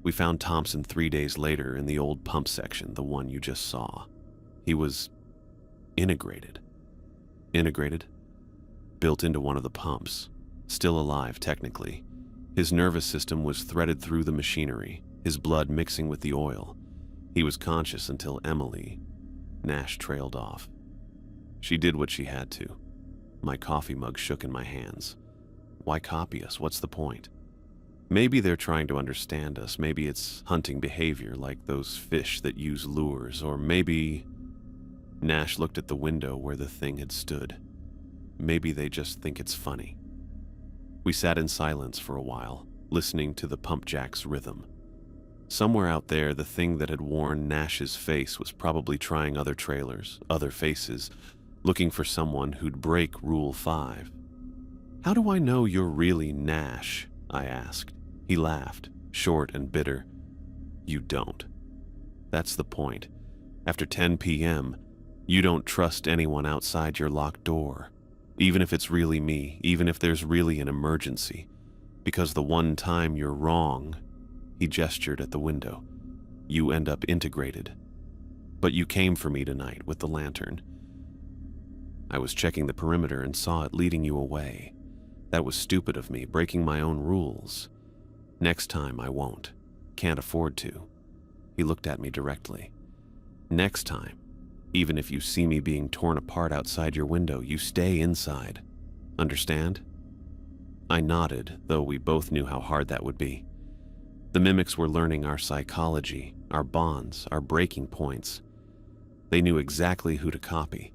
We found Thompson 3 days later in the old pump section, the one you just saw. He was integrated. Integrated? Built into one of the pumps. Still alive, technically. His nervous system was threaded through the machinery, his blood mixing with the oil. He was conscious until Emily. Nash trailed off. She did what she had to. My coffee mug shook in my hands. Why copy us? What's the point? Maybe they're trying to understand us. Maybe it's hunting behavior like those fish that use lures. Or maybe... Nash looked at the window where the thing had stood. Maybe they just think it's funny. We sat in silence for a while, listening to the pump jack's rhythm. Somewhere out there, the thing that had worn Nash's face was probably trying other trailers, other faces, looking for someone who'd break Rule 5. "How do I know you're really Nash?" I asked. He laughed, short and bitter. "You don't. That's the point. After 10 p.m., you don't trust anyone outside your locked door. Even if it's really me, even if there's really an emergency. Because the one time you're wrong," he gestured at the window, "you end up integrated. But you came for me tonight with the lantern. I was checking the perimeter and saw it leading you away. That was stupid of me, breaking my own rules. Next time I won't. Can't afford to." He looked at me directly. "Next time, even if you see me being torn apart outside your window, you stay inside. Understand?" I nodded, though we both knew how hard that would be. The mimics were learning our psychology, our bonds, our breaking points. They knew exactly who to copy,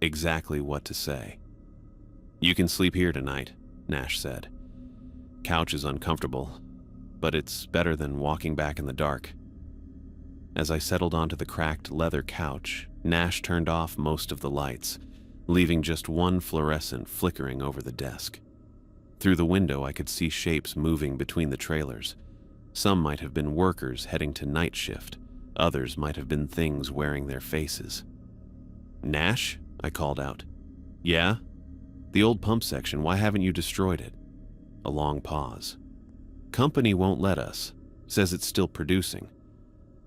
exactly what to say. "You can sleep here tonight," Nash said. "Couch is uncomfortable, but it's better than walking back in the dark." As I settled onto the cracked leather couch, Nash turned off most of the lights, leaving just one fluorescent flickering over the desk. Through the window, I could see shapes moving between the trailers. Some might have been workers heading to night shift. Others might have been things wearing their faces. "Nash?" I called out. "Yeah? The old pump section, why haven't you destroyed it?" A long pause. "Company won't let us. Says it's still producing.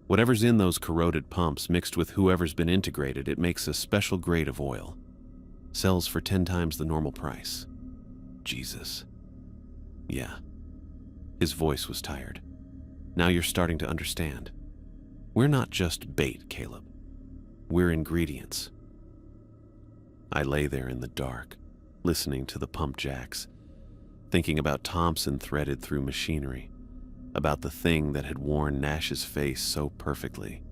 Whatever's in those corroded pumps mixed with whoever's been integrated, it makes a special grade of oil. Sells for 10 times the normal price." Jesus. "Yeah." His voice was tired. "Now you're starting to understand. We're not just bait, Caleb. We're ingredients." I lay there in the dark, listening to the pump jacks, thinking about Thompson threaded through machinery, about the thing that had worn Nash's face so perfectly,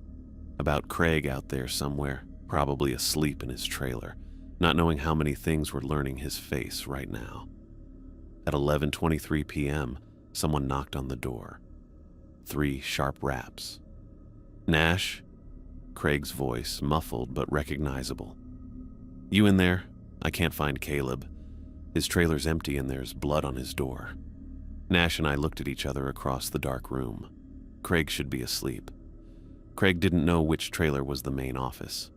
about Craig out there somewhere, probably asleep in his trailer, not knowing how many things were learning his face right now. At 11:23 p.m., someone knocked on the door. 3 sharp raps. "Nash?" Craig's voice, muffled but recognizable. "You in there? I can't find Caleb. His trailer's empty and there's blood on his door." Nash and I looked at each other across the dark room. Craig should be asleep. Craig didn't know which trailer was the main office.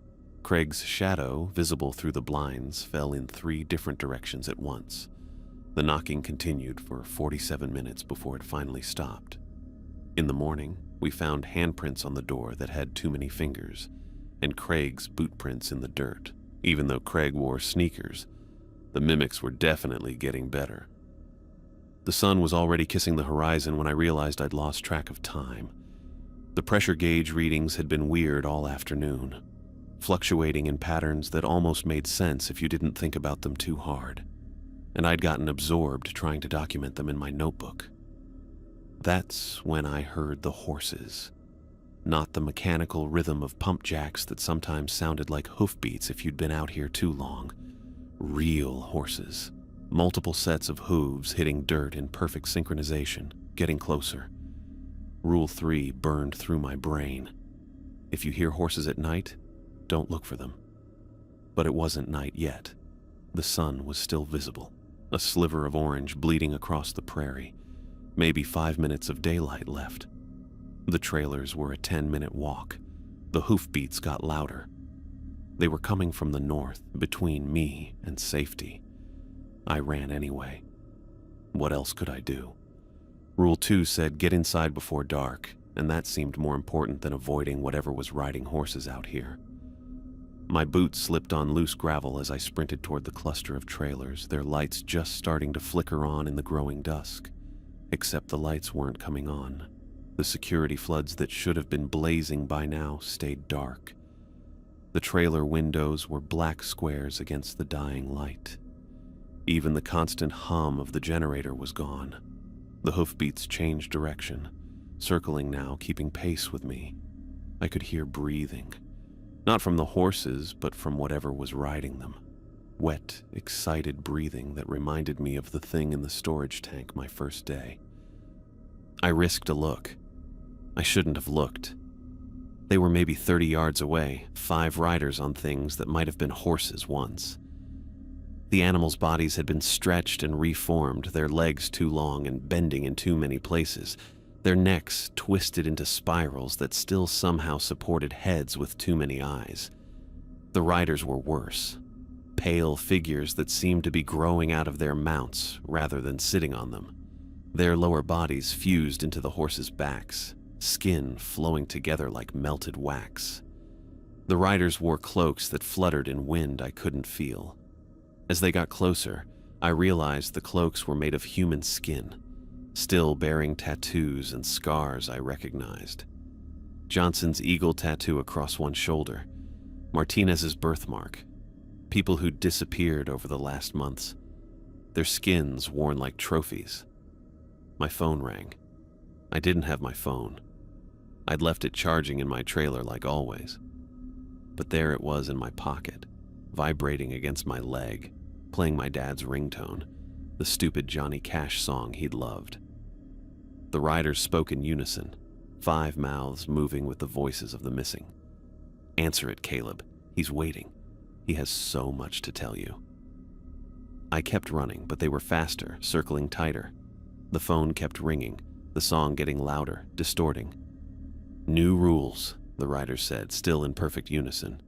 Craig's shadow, visible through the blinds, fell in 3 different directions at once. The knocking continued for 47 minutes before it finally stopped. In the morning, we found handprints on the door that had too many fingers, and Craig's boot prints in the dirt. Even though Craig wore sneakers, the mimics were definitely getting better. The sun was already kissing the horizon when I realized I'd lost track of time. The pressure gauge readings had been weird all afternoon, fluctuating in patterns that almost made sense if you didn't think about them too hard, and I'd gotten absorbed trying to document them in my notebook. That's when I heard the horses. Not the mechanical rhythm of pump jacks that sometimes sounded like hoofbeats if you'd been out here too long. Real horses. Multiple sets of hooves hitting dirt in perfect synchronization, getting closer. Rule 3 burned through my brain. If you hear horses at night, don't look for them. But it wasn't night yet. The sun was still visible, a sliver of orange bleeding across the prairie. Maybe 5 minutes of daylight left. The trailers were a 10-minute walk. The hoofbeats got louder. They were coming from the north, between me and safety. I ran anyway. What else could I do? Rule 2 said get inside before dark, and that seemed more important than avoiding whatever was riding horses out here. My boots slipped on loose gravel as I sprinted toward the cluster of trailers, their lights just starting to flicker on in the growing dusk. Except the lights weren't coming on. The security floods that should have been blazing by now stayed dark. The trailer windows were black squares against the dying light. Even the constant hum of the generator was gone. The hoofbeats changed direction, circling now, keeping pace with me. I could hear breathing. Not from the horses, but from whatever was riding them. Wet, excited breathing that reminded me of the thing in the storage tank my first day. I risked a look. I shouldn't have looked. They were maybe 30 yards away, 5 riders on things that might have been horses once. The animals' bodies had been stretched and reformed, their legs too long and bending in too many places, their necks twisted into spirals that still somehow supported heads with too many eyes. The riders were worse. Pale figures that seemed to be growing out of their mounts rather than sitting on them. Their lower bodies fused into the horses' backs, skin flowing together like melted wax. The riders wore cloaks that fluttered in wind I couldn't feel. As they got closer, I realized the cloaks were made of human skin, still bearing tattoos and scars I recognized. Johnson's eagle tattoo across one shoulder, Martinez's birthmark, people who'd disappeared over the last months, their skins worn like trophies. My phone rang. I didn't have my phone. I'd left it charging in my trailer like always. But there it was in my pocket, vibrating against my leg, playing my dad's ringtone, the stupid Johnny Cash song he'd loved. The riders spoke in unison, 5 mouths moving with the voices of the missing. "Answer it, Caleb. He's waiting. He has so much to tell you." I kept running, but they were faster, circling tighter. The phone kept ringing, the song getting louder, distorting. "New rules," the rider said, still in perfect unison.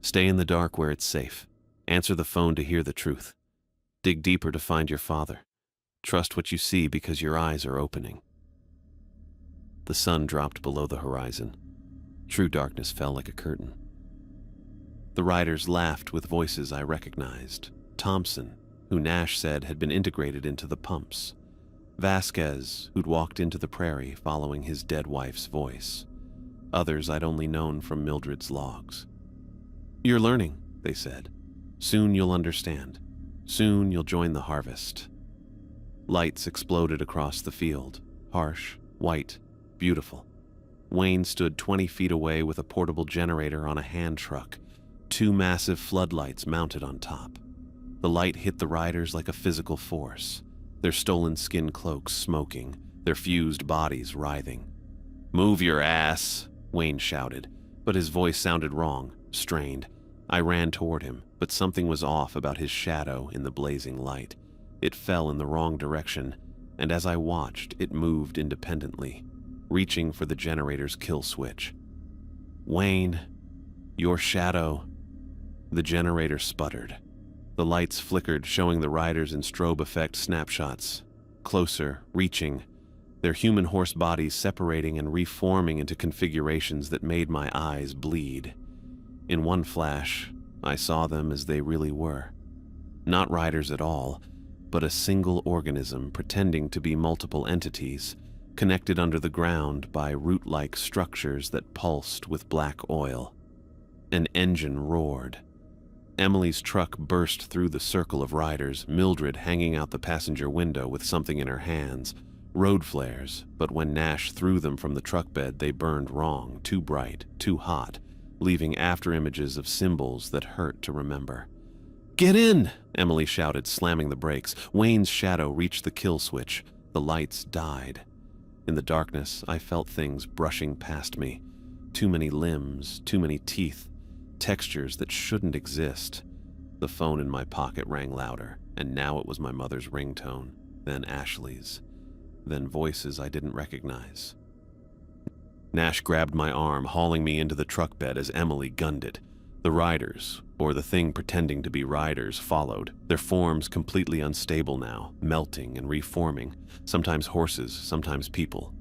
"Stay in the dark where it's safe. Answer the phone to hear the truth. Dig deeper to find your father. Trust what you see because your eyes are opening." The sun dropped below the horizon. True darkness fell like a curtain. The riders laughed with voices I recognized. Thompson, who Nash said had been integrated into the pumps. Vasquez, who'd walked into the prairie following his dead wife's voice. Others I'd only known from Mildred's logs. "You're learning," they said. "Soon you'll understand. Soon you'll join the harvest." Lights exploded across the field, harsh, white, beautiful. Wayne stood 20 feet away with a portable generator on a hand truck, 2 massive floodlights mounted on top. The light hit the riders like a physical force, their stolen skin cloaks smoking, their fused bodies writhing. "Move your ass," Wayne shouted, but his voice sounded wrong, strained. I ran toward him, but something was off about his shadow in the blazing light. It fell in the wrong direction, and as I watched, it moved independently, reaching for the generator's kill switch. "Wayne, your shadow." The generator sputtered. The lights flickered, showing the riders in strobe effect snapshots. Closer, reaching, their human horse bodies separating and reforming into configurations that made my eyes bleed. In one flash, I saw them as they really were. Not riders at all, but a single organism pretending to be multiple entities, connected under the ground by root-like structures that pulsed with black oil. An engine roared. Emily's truck burst through the circle of riders, Mildred hanging out the passenger window with something in her hands. Road flares, but when Nash threw them from the truck bed, they burned wrong, too bright, too hot, leaving afterimages of symbols that hurt to remember. "Get in!" Emily shouted, slamming the brakes. Wayne's shadow reached the kill switch. The lights died. In the darkness, I felt things brushing past me. Too many limbs, too many teeth, textures that shouldn't exist. The phone in my pocket rang louder, and now it was my mother's ringtone, then Ashley's, then voices I didn't recognize. Nash grabbed my arm, hauling me into the truck bed as Emily gunned it. The riders, or the thing pretending to be riders, followed, their forms completely unstable now, melting and reforming, sometimes horses, sometimes people,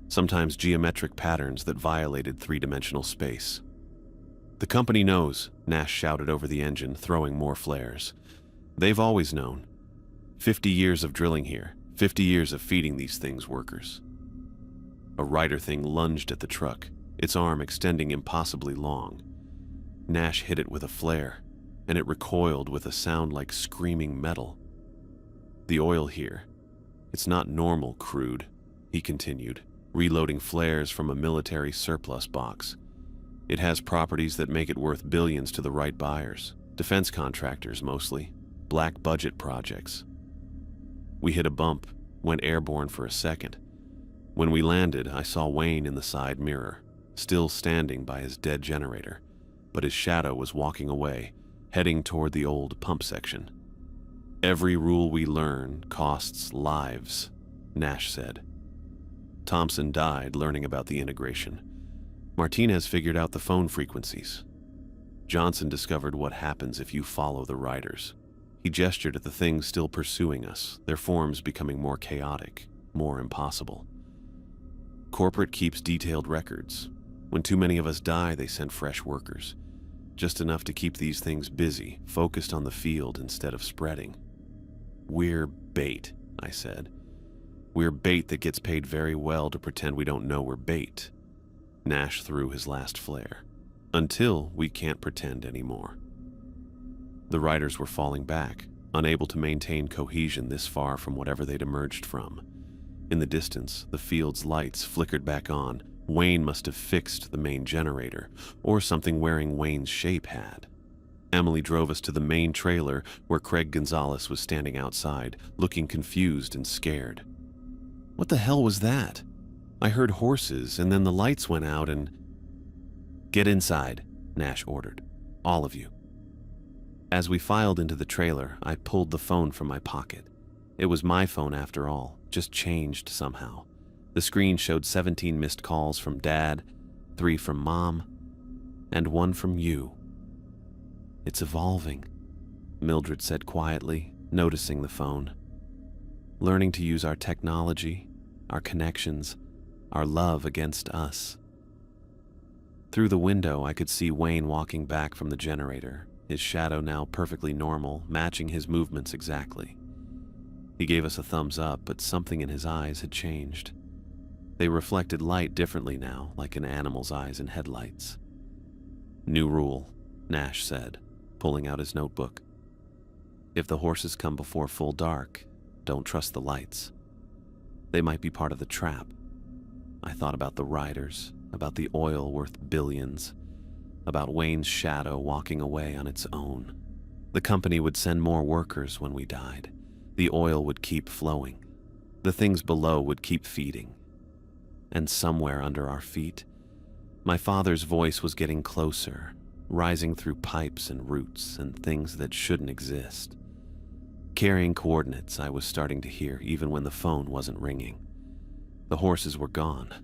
sometimes geometric patterns that violated three-dimensional space. "The company knows," Nash shouted over the engine, throwing more flares. "They've always known. 50 years of drilling here, 50 years of feeding these things workers." A rider thing lunged at the truck, its arm extending impossibly long. Nash hit it with a flare, and it recoiled with a sound like screaming metal. "The oil here, it's not normal crude," he continued, reloading flares from a military surplus box. "It has properties that make it worth billions to the right buyers, defense contractors mostly, black budget projects." We hit a bump, went airborne for a second. When we landed, I saw Wayne in the side mirror, still standing by his dead generator, but his shadow was walking away, heading toward the old pump section. "Every rule we learn costs lives," Nash said. Thompson died learning about the integration. Martinez figured out the phone frequencies. Johnson discovered what happens if you follow the riders. He gestured at the things still pursuing us, their forms becoming more chaotic, more impossible. Corporate keeps detailed records. When too many of us die, they send fresh workers. Just enough to keep these things busy, focused on the field instead of spreading. "We're bait," I said. "We're bait that gets paid very well to pretend we don't know we're bait." Nash threw his last flare. "Until we can't pretend anymore." The riders were falling back, unable to maintain cohesion this far from whatever they'd emerged from. In the distance, the field's lights flickered back on. Wayne must have fixed the main generator, or something wearing Wayne's shape had. Emily drove us to the main trailer where Craig Gonzalez was standing outside, looking confused and scared. "What the hell was that? I heard horses, and then the lights went out and—" "Get inside," Nash ordered. "All of you." As we filed into the trailer, I pulled the phone from my pocket. It was my phone after all, just changed somehow. The screen showed 17 missed calls from Dad, 3 from Mom, and 1 from you. It's evolving, Mildred said quietly, noticing the phone. Learning to use our technology, our connections, our love against us. Through the window, I could see Wayne walking back from the generator, his shadow now perfectly normal, matching his movements exactly. He gave us a thumbs up, but something in his eyes had changed. They reflected light differently now, like an animal's eyes in headlights. New rule, Nash said, pulling out his notebook. If the horses come before full dark, don't trust the lights. They might be part of the trap. I thought about the riders, about the oil worth billions, about Wayne's shadow walking away on its own. The company would send more workers when we died. The oil would keep flowing. The things below would keep feeding. And somewhere under our feet, my father's voice was getting closer, rising through pipes and roots and things that shouldn't exist. Carrying coordinates I was starting to hear even when the phone wasn't ringing. The horses were gone,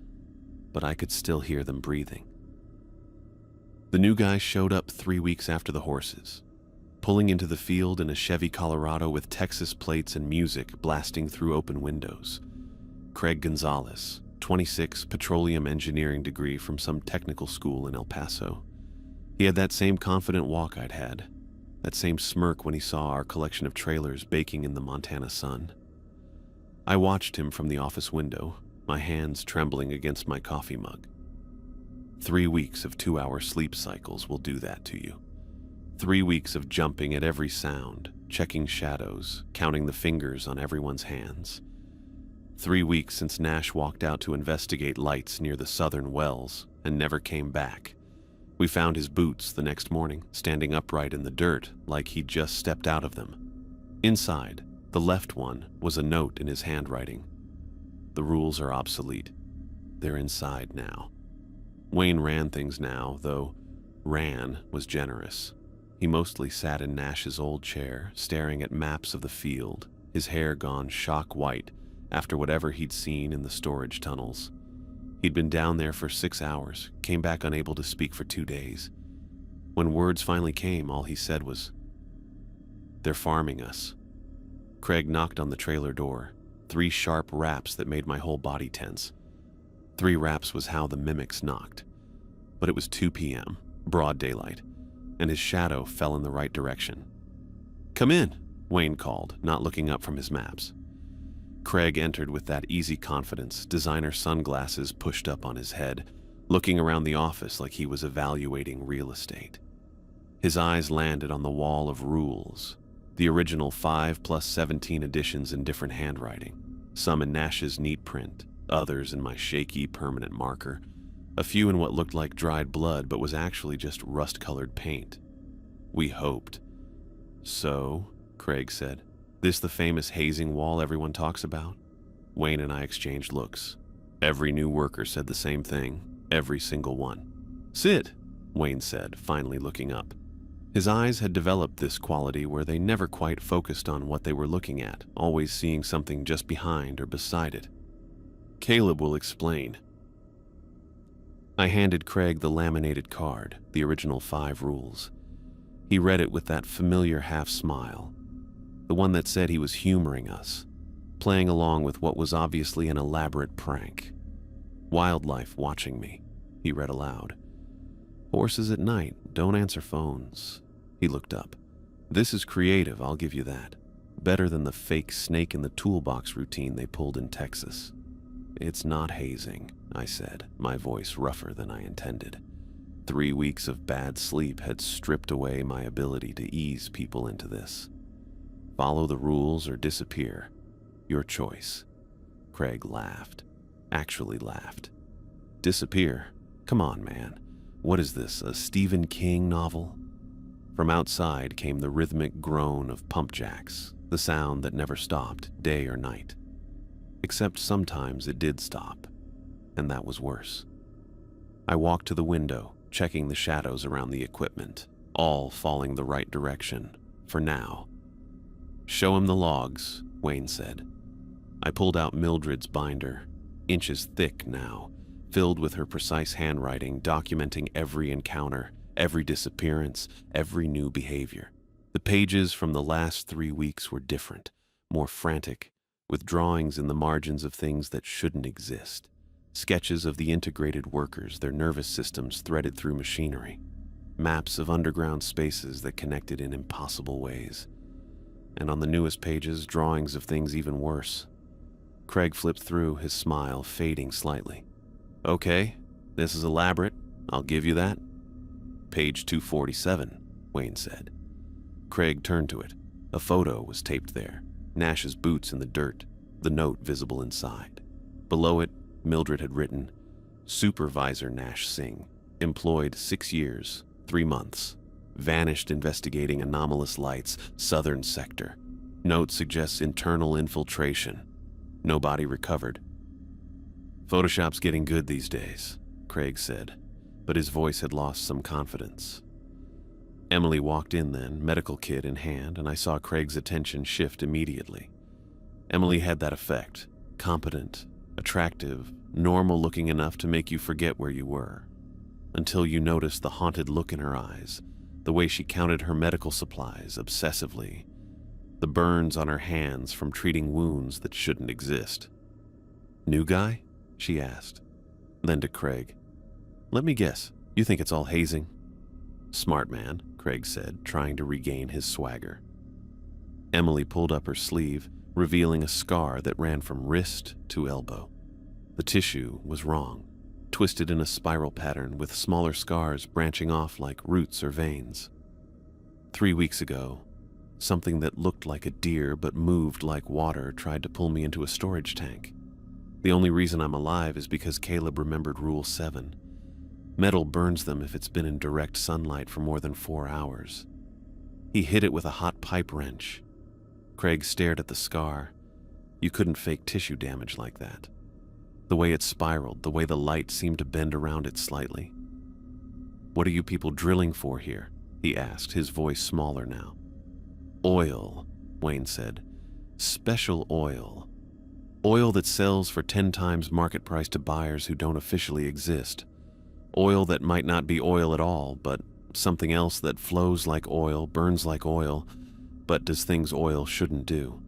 but I could still hear them breathing. The new guy showed up 3 weeks after the horses, pulling into the field in a Chevy Colorado with Texas plates and music blasting through open windows. Craig Gonzalez, 26, petroleum engineering degree from some technical school in El Paso. He had that same confident walk I'd had, that same smirk when he saw our collection of trailers baking in the Montana sun. I watched him from the office window, my hands trembling against my coffee mug. 3 weeks of 2-hour sleep cycles will do that to you. 3 weeks of jumping at every sound, checking shadows, counting the fingers on everyone's hands. 3 weeks since Nash walked out to investigate lights near the southern wells and never came back. We found his boots the next morning, standing upright in the dirt like he'd just stepped out of them. Inside, the left one, was a note in his handwriting. The rules are obsolete. They're inside now. Wayne ran things now, though ran was generous. He mostly sat in Nash's old chair, staring at maps of the field, his hair gone shock white after whatever he'd seen in the storage tunnels. He'd been down there for 6 hours, came back unable to speak for 2 days. When words finally came, all he said was, "They're farming us." Craig knocked on the trailer door, 3 sharp raps that made my whole body tense. 3 raps was how the mimics knocked. But it was 2 p.m., broad daylight, and his shadow fell in the right direction. "Come in," Wayne called, not looking up from his maps. Craig entered with that easy confidence, designer sunglasses pushed up on his head, looking around the office like he was evaluating real estate. His eyes landed on the wall of rules, the original 5 plus 17 editions in different handwriting, some in Nash's neat print, others in my shaky permanent marker, a few in what looked like dried blood but was actually just rust-colored paint. We hoped. "So," Craig said, "this the famous hazing wall everyone talks about?" Wayne and I exchanged looks. Every new worker said the same thing, every single one. "Sit," Wayne said, finally looking up. His eyes had developed this quality where they never quite focused on what they were looking at, always seeing something just behind or beside it. "Caleb will explain." I handed Craig the laminated card, the original 5 rules. He read it with that familiar half-smile, the one that said he was humoring us, playing along with what was obviously an elaborate prank. "Wildlife watching me," he read aloud. "Horses at night, don't answer phones." He looked up. "This is creative, I'll give you that. Better than the fake snake in the toolbox routine they pulled in Texas." "It's not hazing," I said, my voice rougher than I intended. 3 weeks of bad sleep had stripped away my ability to ease people into this. "Follow the rules or disappear. Your choice." Craig laughed. Actually laughed. "Disappear? Come on, man. What is this, a Stephen King novel?" From outside came the rhythmic groan of pump jacks, the sound that never stopped, day or night. Except sometimes it did stop, and that was worse. I walked to the window, checking the shadows around the equipment. all falling the right direction, for now. "Show him the logs," Wayne said. I pulled out Mildred's binder, inches thick now, filled with her precise handwriting documenting every encounter, every disappearance, every new behavior. The pages from the last 3 weeks were different, more frantic, with drawings in the margins of things that shouldn't exist. Sketches of the integrated workers, their nervous systems threaded through machinery. Maps of underground spaces that connected in impossible ways. And on the newest pages, drawings of things even worse. Craig flipped through, his smile fading slightly. "Okay, this is elaborate, I'll give you that." "Page 247, Wayne said. Craig turned to it. A photo was taped there, Nash's boots in the dirt, the note visible inside. Below it, Mildred had written, "Supervisor Nash Singh, employed 6 years, 3 months, vanished investigating anomalous lights, southern sector. Note suggests internal infiltration. No body recovered." "Photoshop's getting good these days," Craig said, but his voice had lost some confidence. Emily walked in then, medical kit in hand, and I saw Craig's attention shift immediately. Emily had that effect, competent, attractive, normal-looking enough to make you forget where you were, until you noticed the haunted look in her eyes, the way she counted her medical supplies obsessively, the burns on her hands from treating wounds that shouldn't exist. "New guy?" she asked. Then to Craig, "Let me guess, you think it's all hazing?" "Smart man," Craig said, trying to regain his swagger. Emily pulled up her sleeve, revealing a scar that ran from wrist to elbow. The tissue was wrong, twisted in a spiral pattern with smaller scars branching off like roots or veins. 3 weeks ago, something that looked like a deer but moved like water tried to pull me into a storage tank. The only reason I'm alive is because Caleb remembered Rule 7. Metal burns them if it's been in direct sunlight for more than 4 hours. He hit it with a hot pipe wrench. Craig stared at the scar. You couldn't fake tissue damage like that. The way it spiraled, the way the light seemed to bend around it slightly. "What are you people drilling for here?" he asked, his voice smaller now. "Oil," Wayne said. "Special oil. Oil that sells for 10 times market price to buyers who don't officially exist. Oil that might not be oil at all, but something else that flows like oil, burns like oil, but does things oil shouldn't do."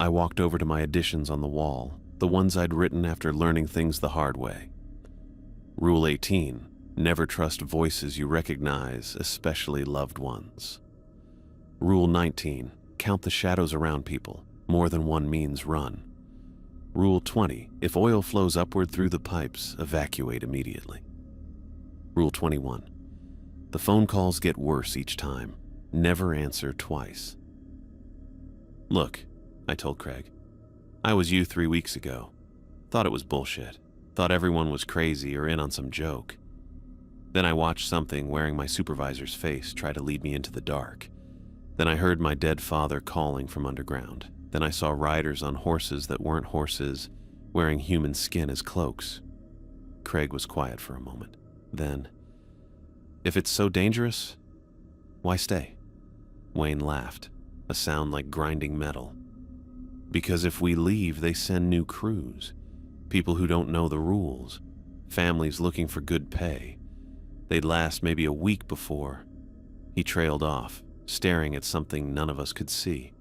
I walked over to my additions on the wall, the ones I'd written after learning things the hard way. Rule 18, never trust voices you recognize, especially loved ones. Rule 19, count the shadows around people, more than one means run. Rule 20, if oil flows upward through the pipes, evacuate immediately. Rule 21, the phone calls get worse each time. Never answer twice. "Look," I told Craig, "I was you 3 weeks ago. Thought it was bullshit. Thought everyone was crazy or in on some joke. Then I watched something wearing my supervisor's face try to lead me into the dark. Then I heard my dead father calling from underground. Then I saw riders on horses that weren't horses, wearing human skin as cloaks." Craig was quiet for a moment. Then, "If it's so dangerous, why stay?" Wayne laughed, a sound like grinding metal. "Because if we leave, they send new crews. People who don't know the rules. Families looking for good pay. They'd last maybe a week before." He trailed off, staring at something none of us could see.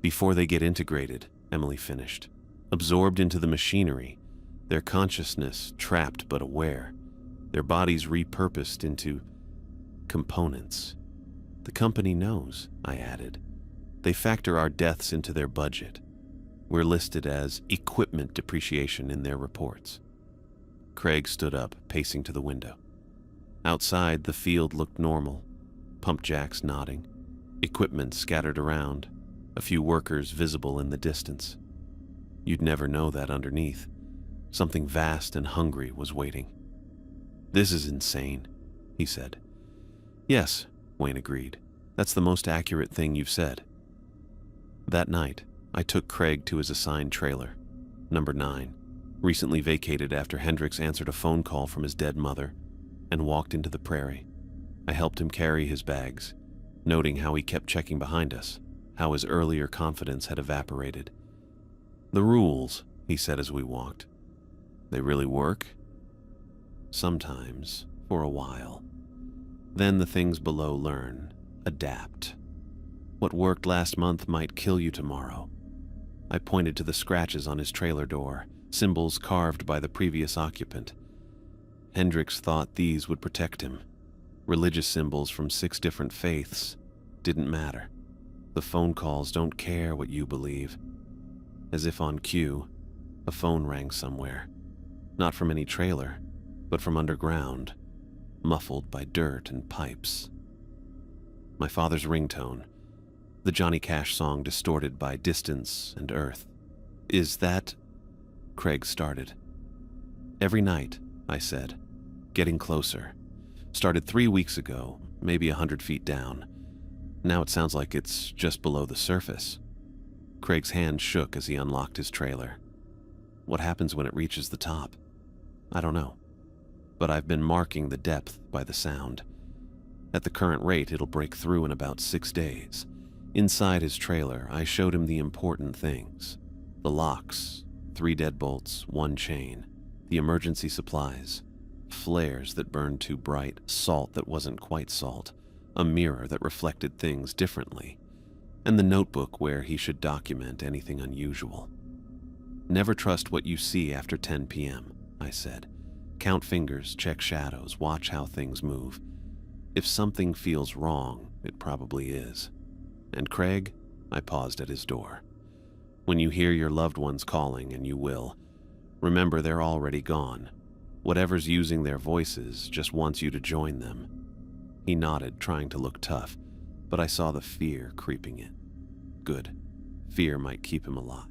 "Before they get integrated," Emily finished. "Absorbed into the machinery, their consciousness trapped but aware, their bodies repurposed into components. The company knows," I added. "They factor our deaths into their budget. We're listed as equipment depreciation in their reports." Craig stood up, pacing to the window. Outside, the field looked normal. Pump jacks nodding, equipment scattered around, a few workers visible in the distance. You'd never know that underneath. Something vast and hungry was waiting. "This is insane," he said. "Yes," Wayne agreed. "That's the most accurate thing you've said." That night, I took Craig to his assigned trailer, number 9, recently vacated after Hendricks answered a phone call from his dead mother, and walked into the prairie. I helped him carry his bags, noting how he kept checking behind us, how his earlier confidence had evaporated. "The rules," he said as we walked. "They really work?" "Sometimes, for a while. Then the things below learn, adapt. What worked last month might kill you tomorrow." I pointed to the scratches on his trailer door, symbols carved by the previous occupant. Hendricks thought these would protect him. Religious symbols from 6 different faiths didn't matter. The phone calls don't care what you believe. As if on cue, a phone rang somewhere. Not from any trailer, but from underground, muffled by dirt and pipes. My father's ringtone, the Johnny Cash song distorted by distance and earth. "Is that—" Craig started. "Every night," I said, getting closer. "Started 3 weeks ago, maybe 100 feet down. Now it sounds like it's just below the surface." Craig's hand shook as he unlocked his trailer. "What happens when it reaches the top? I don't know. But I've been marking the depth by the sound. At the current rate, it'll break through in about 6 days." Inside his trailer, I showed him the important things. The locks, 3 deadbolts, 1 chain, the emergency supplies, flares that burned too bright, salt that wasn't quite salt, a mirror that reflected things differently, and the notebook where he should document anything unusual. "Never trust what you see after 10 p.m., I said. "Count fingers, check shadows, watch how things move. If something feels wrong, it probably is. And Craig," I paused at his door, "when you hear your loved ones calling, and you will, remember they're already gone. Whatever's using their voices just wants you to join them." He nodded, trying to look tough, but I saw the fear creeping in. Good. Fear might keep him alive.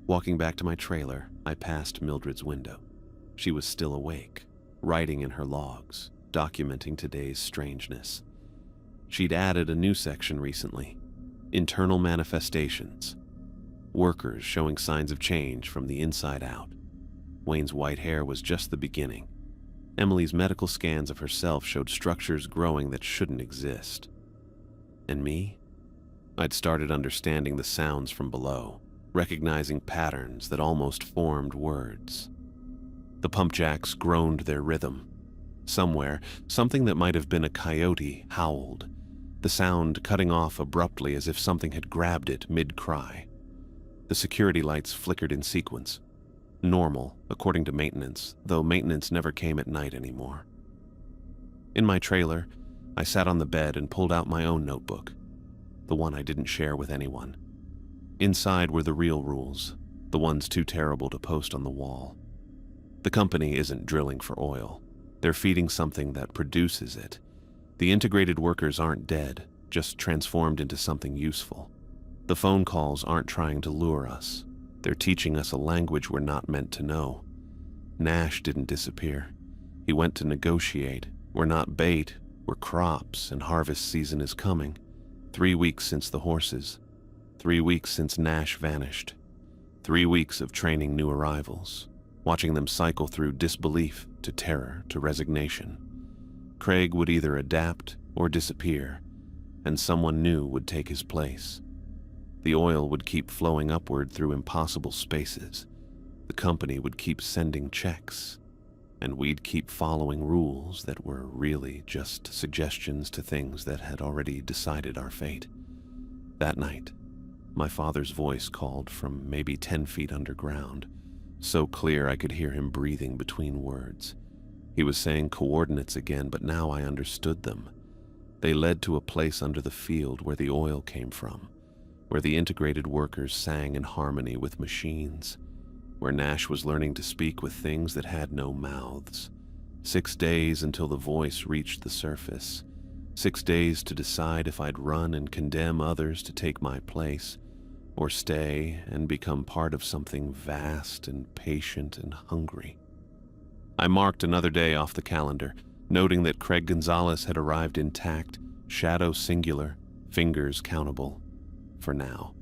Walking back to my trailer, I passed Mildred's window. She was still awake, writing in her logs, documenting today's strangeness. She'd added a new section recently: internal manifestations. Workers showing signs of change from the inside out. Wayne's white hair was just the beginning. Emily's medical scans of herself showed structures growing that shouldn't exist. And me? I'd started understanding the sounds from below, recognizing patterns that almost formed words. The pump jacks groaned their rhythm. Somewhere, something that might have been a coyote howled, the sound cutting off abruptly as if something had grabbed it mid-cry. The security lights flickered in sequence. Normal, according to maintenance, though maintenance never came at night anymore. In my trailer, I sat on the bed and pulled out my own notebook, the one I didn't share with anyone. Inside were the real rules, the ones too terrible to post on the wall. The company isn't drilling for oil. They're feeding something that produces it. The integrated workers aren't dead, just transformed into something useful. The phone calls aren't trying to lure us. They're teaching us a language we're not meant to know. Nash didn't disappear. He went to negotiate. We're not bait, we're crops, and harvest season is coming. 3 weeks since the horses. 3 weeks since Nash vanished. 3 weeks of training new arrivals, watching them cycle through disbelief to terror to resignation. Craig would either adapt or disappear, and someone new would take his place. The oil would keep flowing upward through impossible spaces. The company would keep sending checks, and we'd keep following rules that were really just suggestions to things that had already decided our fate. That night, my father's voice called from maybe 10 feet underground, so clear I could hear him breathing between words. He was saying coordinates again, but now I understood them. They led to a place under the field where the oil came from, where the integrated workers sang in harmony with machines, where Nash was learning to speak with things that had no mouths. 6 days until the voice reached the surface. 6 days to decide if I'd run and condemn others to take my place, or stay and become part of something vast and patient and hungry. I marked another day off the calendar, noting that Craig Gonzalez had arrived intact, shadow singular, fingers countable, for now.